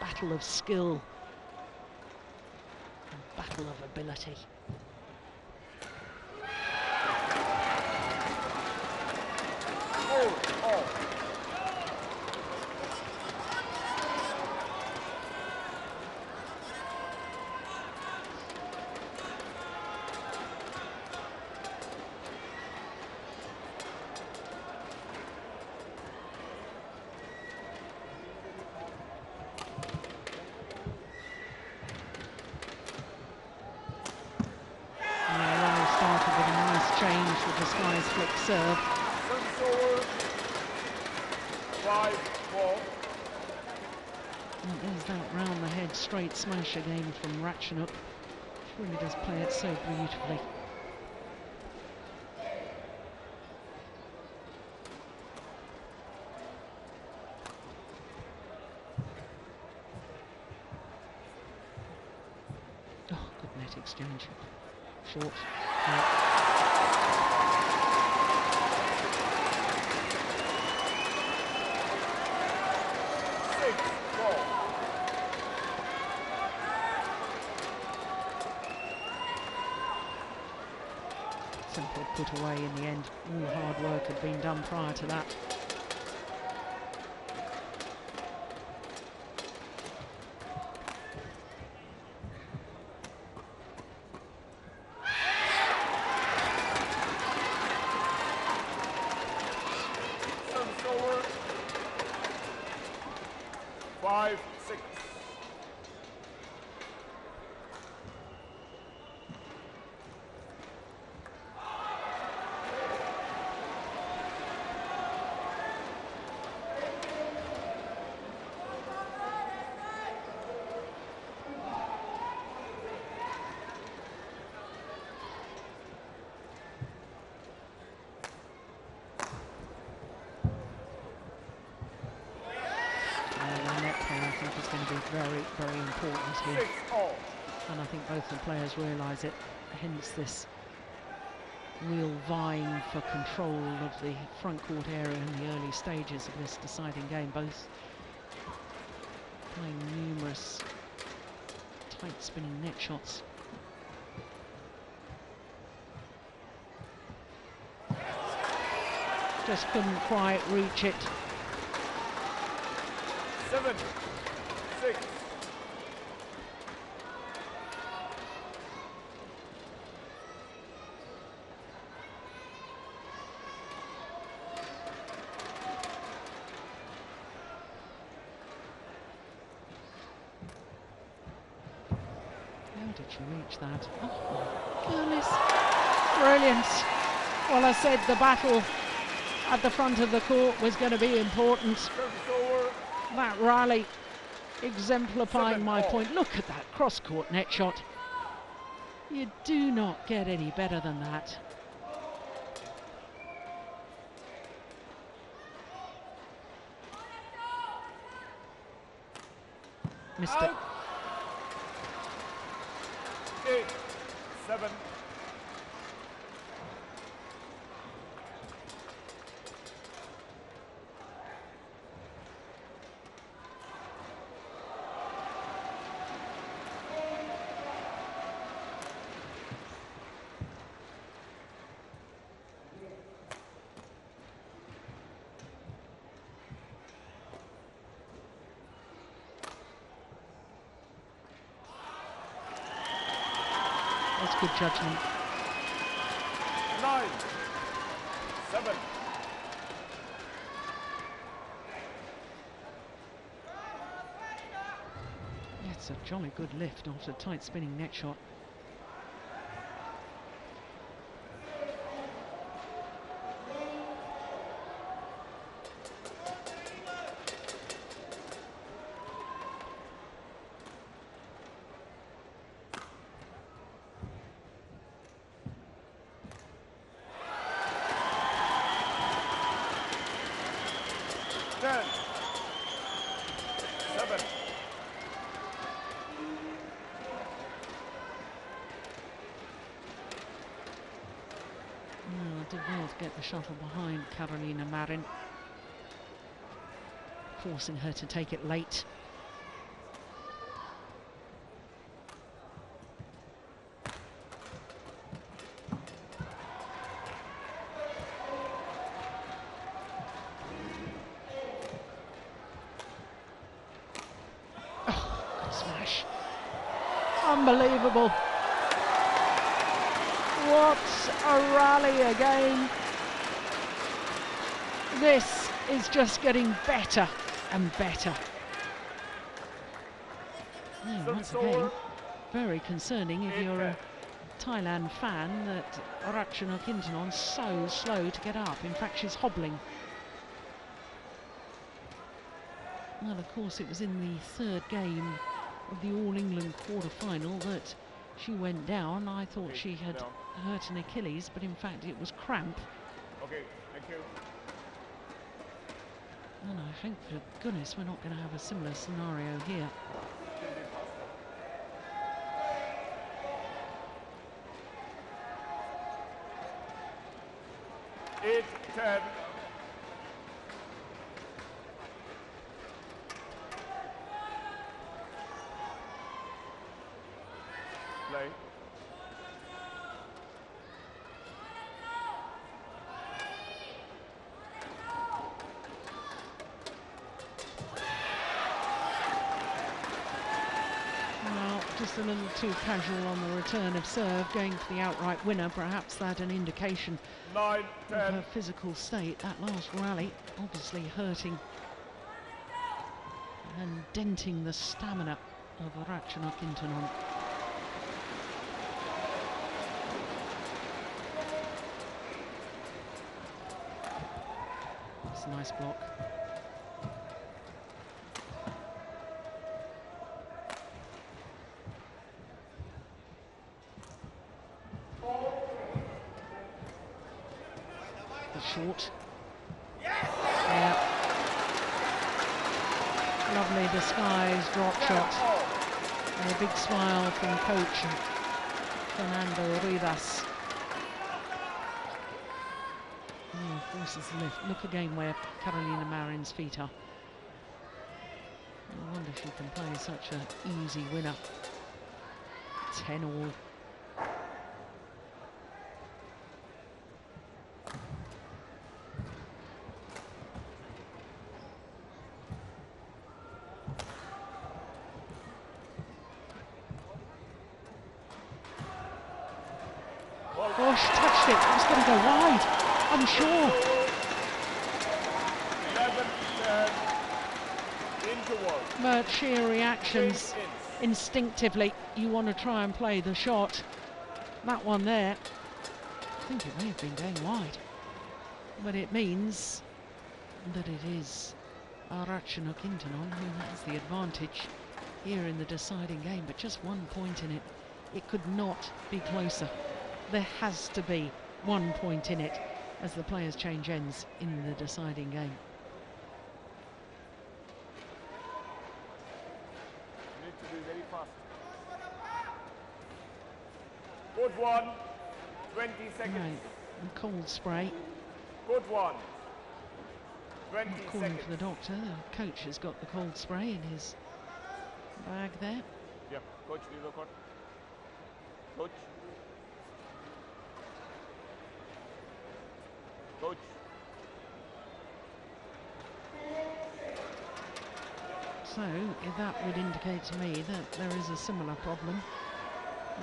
battle of skill, the battle of ability. With the Sky's flick serve. And there's that round the head straight smash again from Ratchanok. She really does play it so beautifully. Oh, good net exchange. Short. Simple put away in the end. All the hard work had been done prior to that. be very, very important here. 6-all. And I think both the players realise it, hence this real vying for control of the front court area in the early stages of this deciding game. Both playing numerous tight spinning net shots. Just couldn't quite reach it. 7-6. How did she reach that? Oh my goodness. Brilliant. Well, I said the battle at the front of the court was going to be important. That rally exemplifying my point. Look at that cross-court net shot. You do not get any better than that. Missed it. 8-7. That's good judgment. 9-7. It's a jolly good lift after a tight spinning net shot. Did well to get the shuttle behind Carolina Marin, forcing her to take it late. Oh, good smash. Unbelievable. What a rally again. This is just getting better and better. Yeah, once again, very concerning if you're a Thailand fan that Ratchanok Intanon's so slow to get up. In fact, she's hobbling. Well, of course, it was in the third game of the All England quarter-final that she went down. I thought she had hurt an Achilles, but in fact it was cramp. Okay, thank you. And I think, for goodness, we're not going to have a similar scenario here. Eight, 10. Play. Well, just a little too casual on the return of serve, going for the outright winner. Perhaps that an indication 9, of 10. her physical state. That last rally obviously hurting and denting the stamina of Ratchanok Intanon. That's a nice block. The short. Yeah. lovely disguised drop shot. And a big smile from coach Fernando Rivas. Forces lift. Look again where Carolina Marin's feet are. I wonder if she can play such an easy winner. 10-all. Oh, she touched it. It was going to go wide. I'm sure. 11 But sheer reactions. Instinctively, you want to try and play the shot. That one there, I think it may have been going wide. But it means that it is Ratchanok Intanon who has the advantage here in the deciding game. But just 1 point in it. It could not be closer. There has to be 1 point in it as the players change ends in the deciding game. You need to be very fast. Good one. 20 seconds. Right, and cold spray. Good one. 20 Calling seconds. for the doctor. The coach has got the cold spray in his bag there. Yeah, coach, do the court. Coach. Coach. So that would indicate to me that there is a similar problem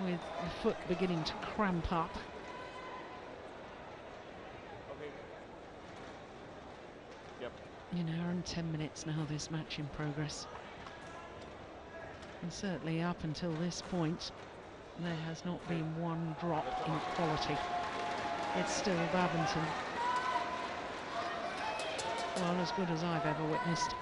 with the foot beginning to cramp up. Okay. Yep. In an hour and 10 minutes now, this match in progress. And certainly up until this point, there has not been one drop in quality. It's still badminton. Well, as good as I've ever witnessed.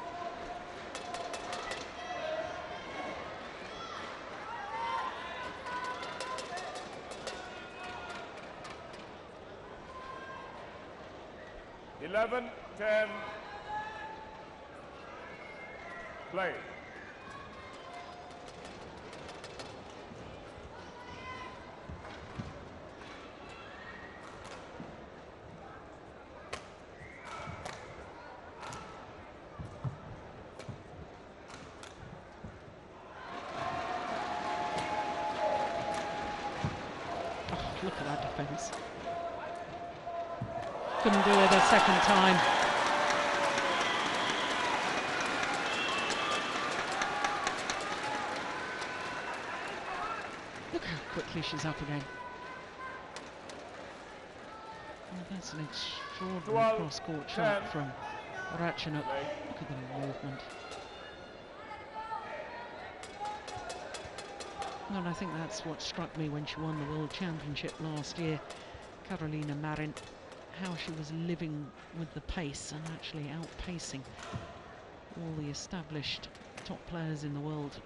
Eleven, 10. Play. Look at that defence. Couldn't do it a second time. Look how quickly she's up again. Well, that's an extraordinary cross-court shot from Ratchanok. Look at the movement. And I think that's what struck me when she won the World Championship last year. Carolina Marin, how she was living with the pace and actually outpacing all the established top players in the world.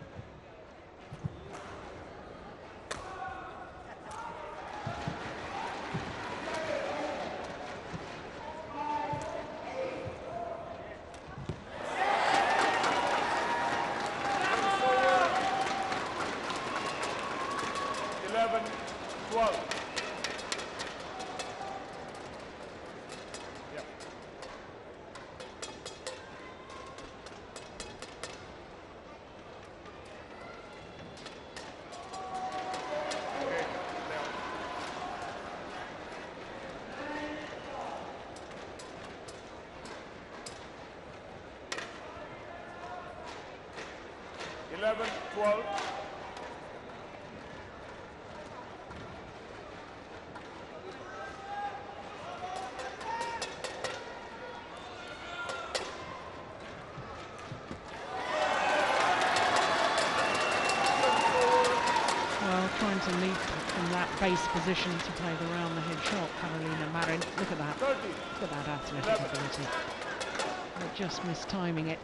Eleven, 12. Well, trying to leap from that base position to play the round the head shot, Carolina Marin. Look at that. 30. Look at that athletic ability. But just mistiming it.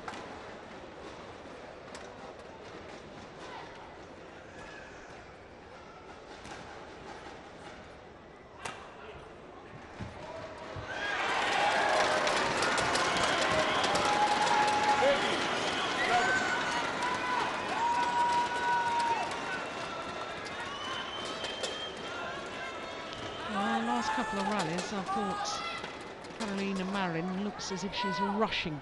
couple of rallies, I thought Carolina Marin looks as if she's rushing.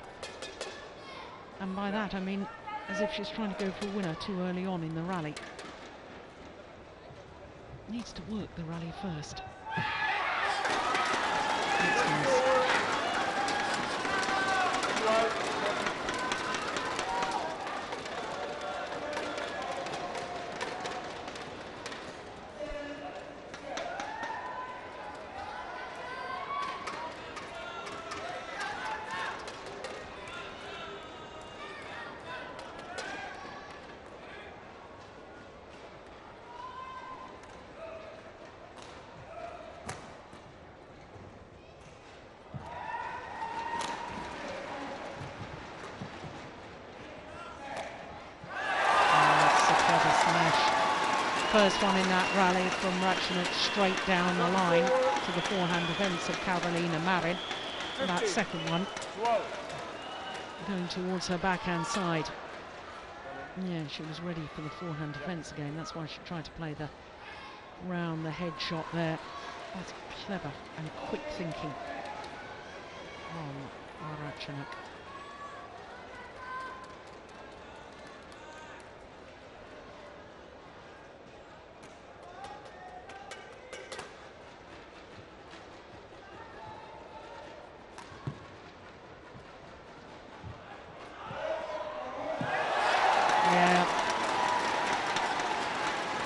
And by that I mean as if she's trying to go for a winner too early on in the rally. Needs to work the rally first. First one in that rally from Ratchanok straight down the line to the forehand defence of Carolina Marin. And that second one going towards her backhand side. Yeah, she was ready for the forehand defence again. That's why she tried to play the round the head shot there. That's clever and quick thinking from Ratchanok.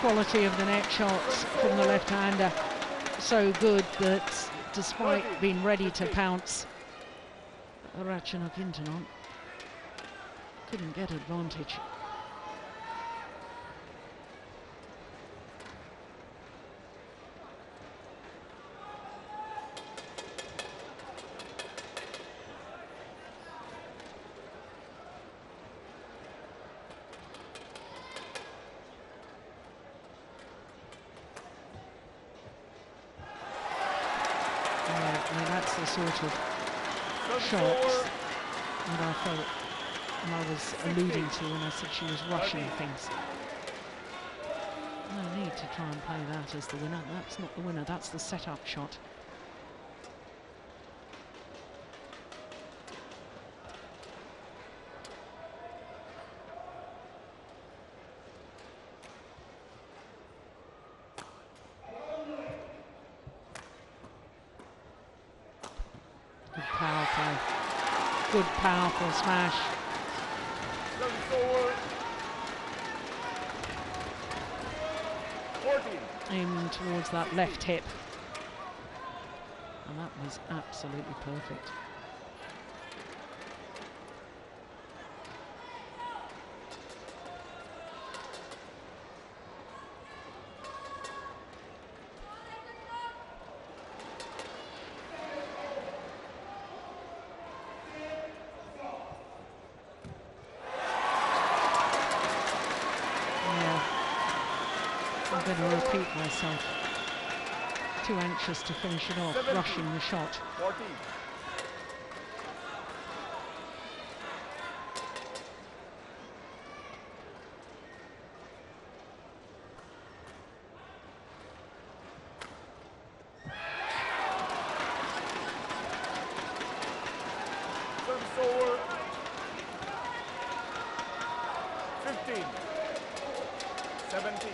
Quality of the net shots from the left-hander so good that despite being ready to pounce, Ratchanok Intanon couldn't get advantage. That's the sort of shots that I felt and I was alluding to when I said she was rushing things. No need to try and play that as the winner. That's not the winner, that's the set-up shot. Good powerful smash. Aiming towards that left hip. And that was absolutely perfect. I'm going to repeat myself. Too anxious to finish it off, rushing the shot. 40. Service over. 15. 17.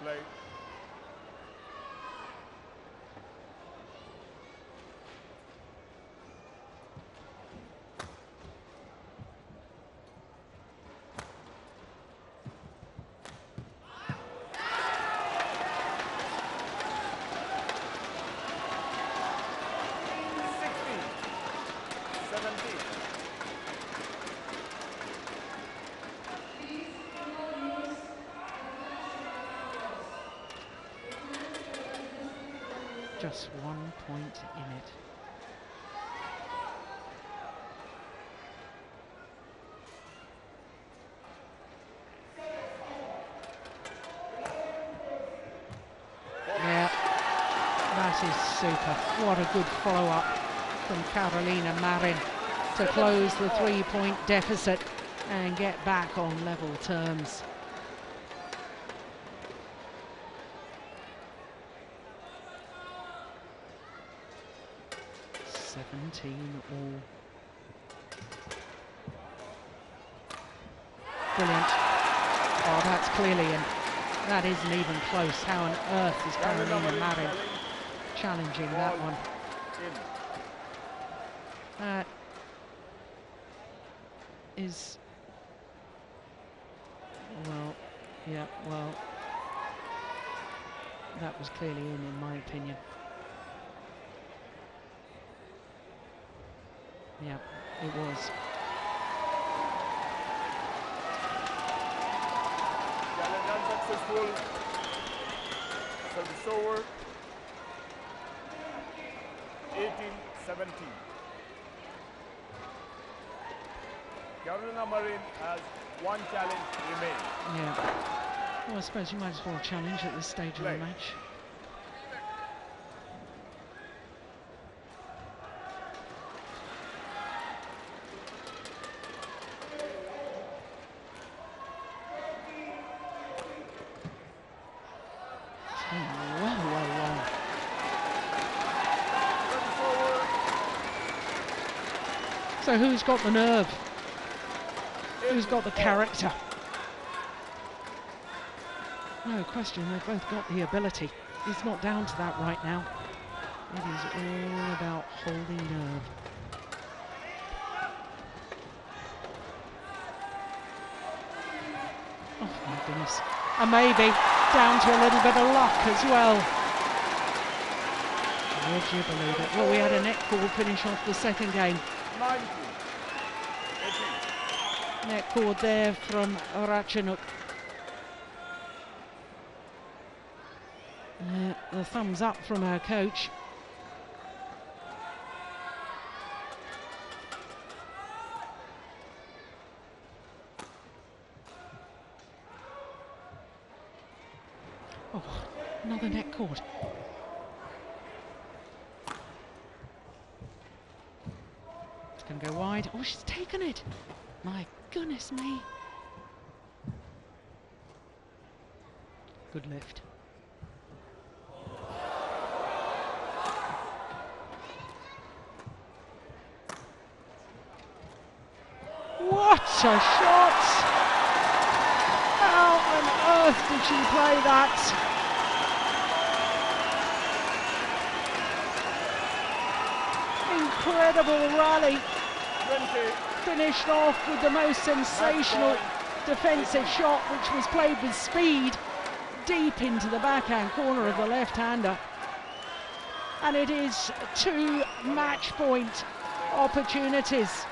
Play. Just 1 point in it. Yeah, that is super. What a good follow-up from Carolina Marin to close the 3-point deficit and get back on level terms. All. Brilliant. Oh, that's clearly in. That isn't even close. How on earth is Carolina Marin challenging that one? That is, well, yeah, well, that was clearly in my opinion. Yeah, it was. Challenge unsuccessful. Service over. 18-17. Carolina Marin has one challenge remaining. Yeah. Well, I suppose you might as well challenge at this stage of the match. So who's got the nerve? Who's got the character? No question, they've both got the ability. It's not down to that right now. It is all about holding nerve. Oh my goodness. And maybe down to a little bit of luck as well. Would you believe it? Well, we had a net call finish off the second game. Net cord there from Ratchanok. The thumbs up from our coach. Oh, another net cord. It's going to go wide. Oh, she's taken it. My goodness me. Good lift. What a shot! How on earth did she play that? Incredible rally. 20. Finished off with the most sensational defensive shot, which was played with speed deep into the backhand corner of the left-hander. And it is 2 match point opportunities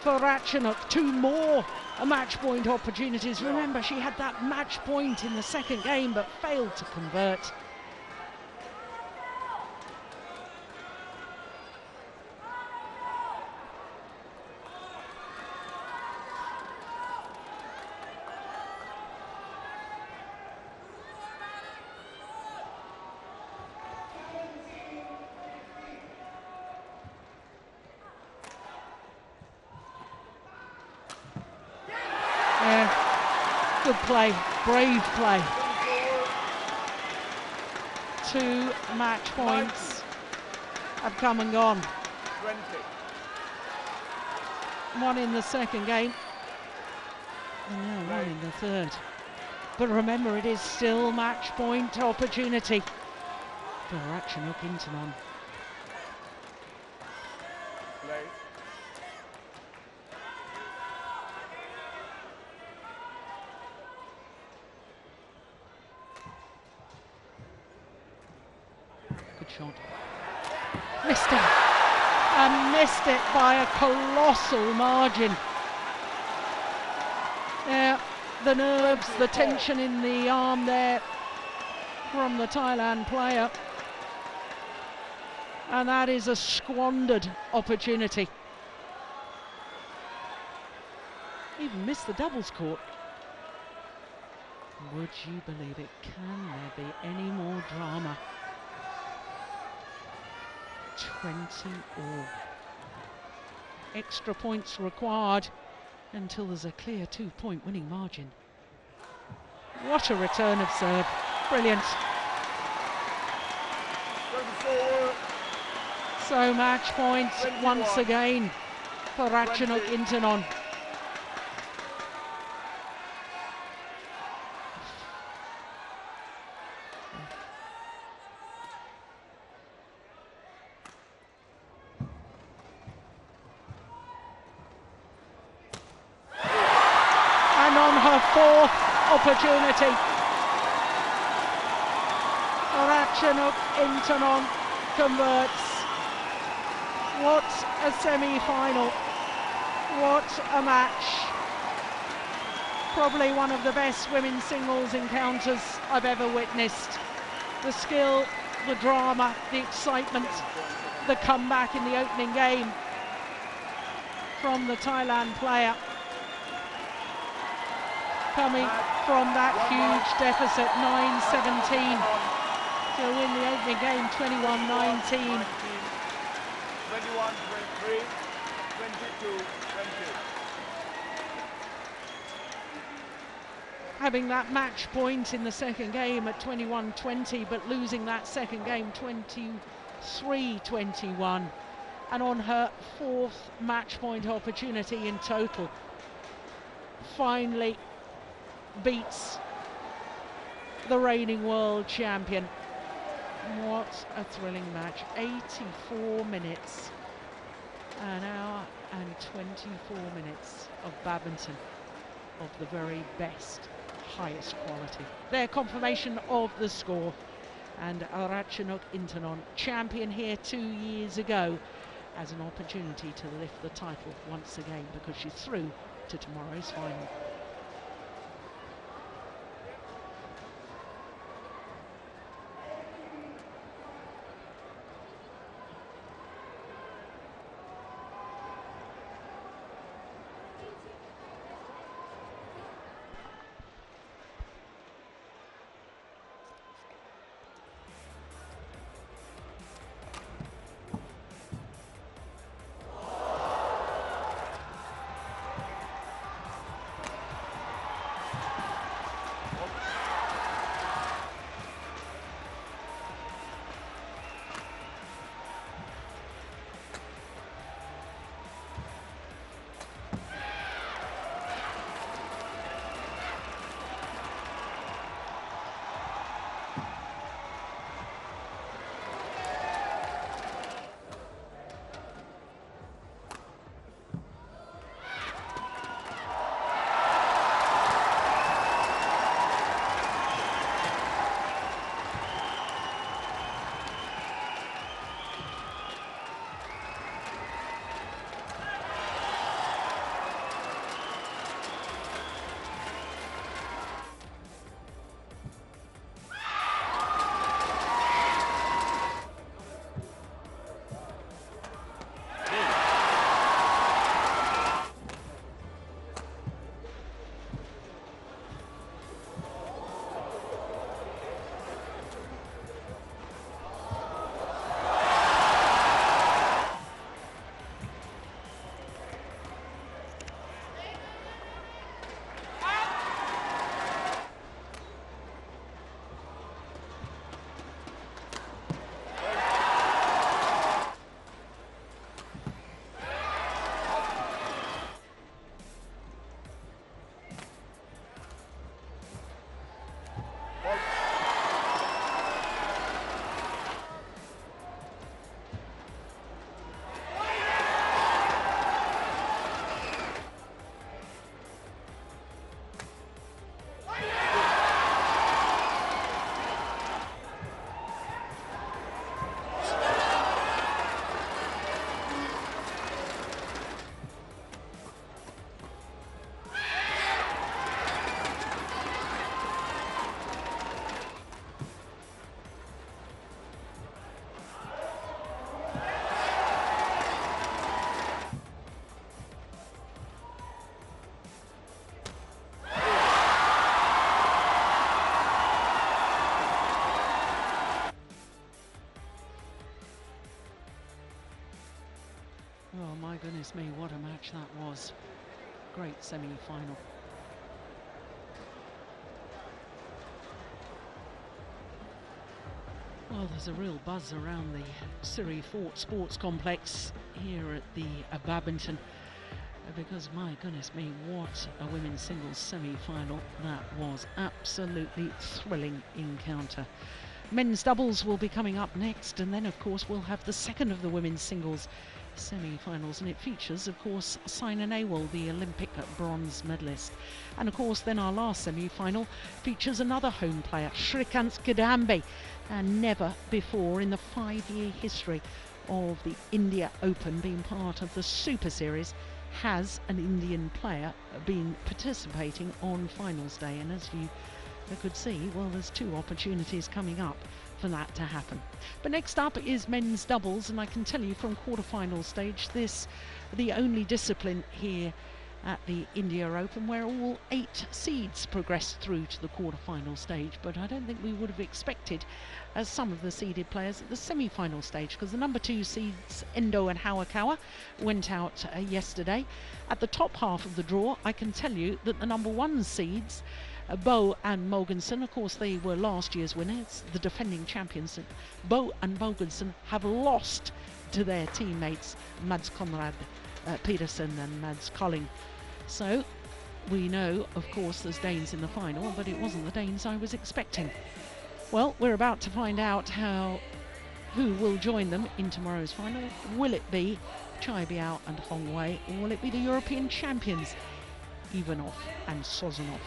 for Ratchanok, 2 more match point opportunities. Remember, she had that match point in the second game but failed to convert. Good play, brave play. 2 match points have come and gone. 20. 1 in the second game, and now 1 in the third. But remember, it is still match point opportunity for Ratchanok Intanon. Good shot. Missed it. And missed it by a colossal margin. Yeah, the nerves, the tension in the arm there from the Thailand player. And that is a squandered opportunity. Even missed the doubles court. Would you believe it? Can there be any more drama? 20 all. extra points required until there's a clear 2-point winning margin. What a return of serve. Brilliant. So match point once again for Ratchanok Intanon. And on her fourth opportunity, Ratchanok Intanon converts. What a semi-final. What a match. Probably one of the best women's singles encounters I've ever witnessed. The skill, the drama, the excitement, the comeback in the opening game from the Thailand player. Coming from that huge deficit, 9-17, to win the opening game 21-19. 21-23, 22-20. Having that match point in the second game at 21-20, but losing that second game 23-21, and on her fourth match point opportunity in total, finally beats the reigning world champion. What a thrilling match. 84 minutes, an hour and 24 minutes of badminton of the very best, highest quality. Their confirmation of the score, and Ratchanok Intanon, champion here 2 years ago, has an opportunity to lift the title once again because she's through to tomorrow's final. Oh my goodness me, what a match that was. Great semi-final. Well, there's a real buzz around the Surrey Fort Sports Complex here at the Badminton, because my goodness me, what a women's singles semi-final that was. Absolutely thrilling encounter. Men's doubles will be coming up next, and then of course we'll have the second of the women's singles semi-finals, and it features of course Saina Nehwal, the Olympic bronze medalist, and of course then our last semi-final features another home player, Shrikant Kadambi, and never before in the 5-year history of the India Open being part of the Super Series has an Indian player been participating on finals day, and as you could see, well, there's 2 opportunities coming up for that to happen. But next up is men's doubles, and I can tell you from quarter-final stage, this the only discipline here at the India Open where all 8 seeds progressed through to the quarter-final stage. But I don't think we would have expected some of the seeded players at the semi-final stage, because the number 2 seeds Endo and Hawakawa went out yesterday. At the top half of the draw, I can tell you that the number 1 seeds Bo and Mogensen, of course they were last year's winners, the defending champions. Bo and Mogensen have lost to their teammates Mads Conrad Peterson and Mads Colling. So we know, of course, there's Danes in the final, but it wasn't the Danes I was expecting. Well, we're about to find out who will join them in tomorrow's final. Will it be Chai Biao and Hong Wei, or will it be the European champions Ivanov and Sozonov?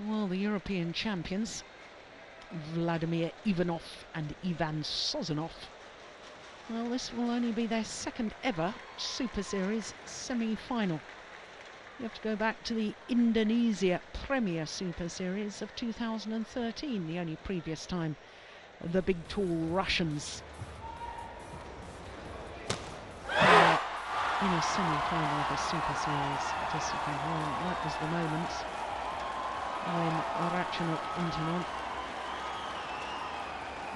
Well, the European champions, Vladimir Ivanov and Ivan Sozonov. Well, this will only be their second ever Super Series semi-final. You have to go back to the Indonesia Premier Super Series of 2013, the only previous time the big tall Russians in a semi-final of a Super Series discipline. Well, that was the moment when Ratchanok Intanon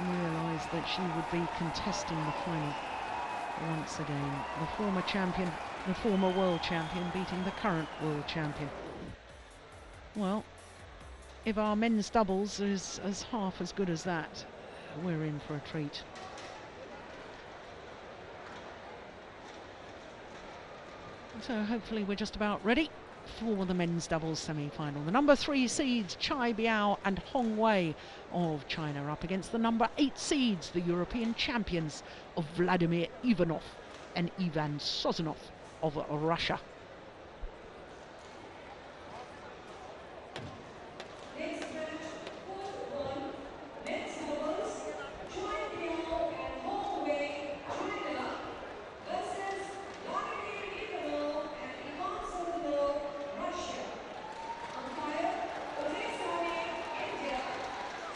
realised that she would be contesting the final once again. The former champion, the former world champion, beating the current world champion. Well, if our men's doubles is half as good as that, we're in for a treat. So hopefully we're just about ready for the men's doubles semi-final. The number 3 seeds Chai Biao and Hong Wei of China up against the number 8 seeds, the European champions of Vladimir Ivanov and Ivan Sozonov of Russia. Next match, Court 1, men's doubles, Chai Biao and Hong Wei, China, versus Vladimir Ivanov and Ivan Sozonov, Russia. Umpire, India.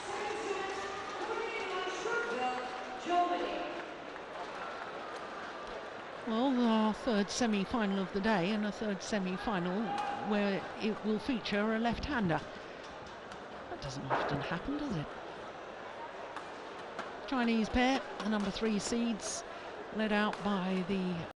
Second set, Germany. Well, our third semi-final of the day, and a third semi-final where it will feature a left-hander. That doesn't often happen, does it? Chinese pair, the number 3 seeds, led out by the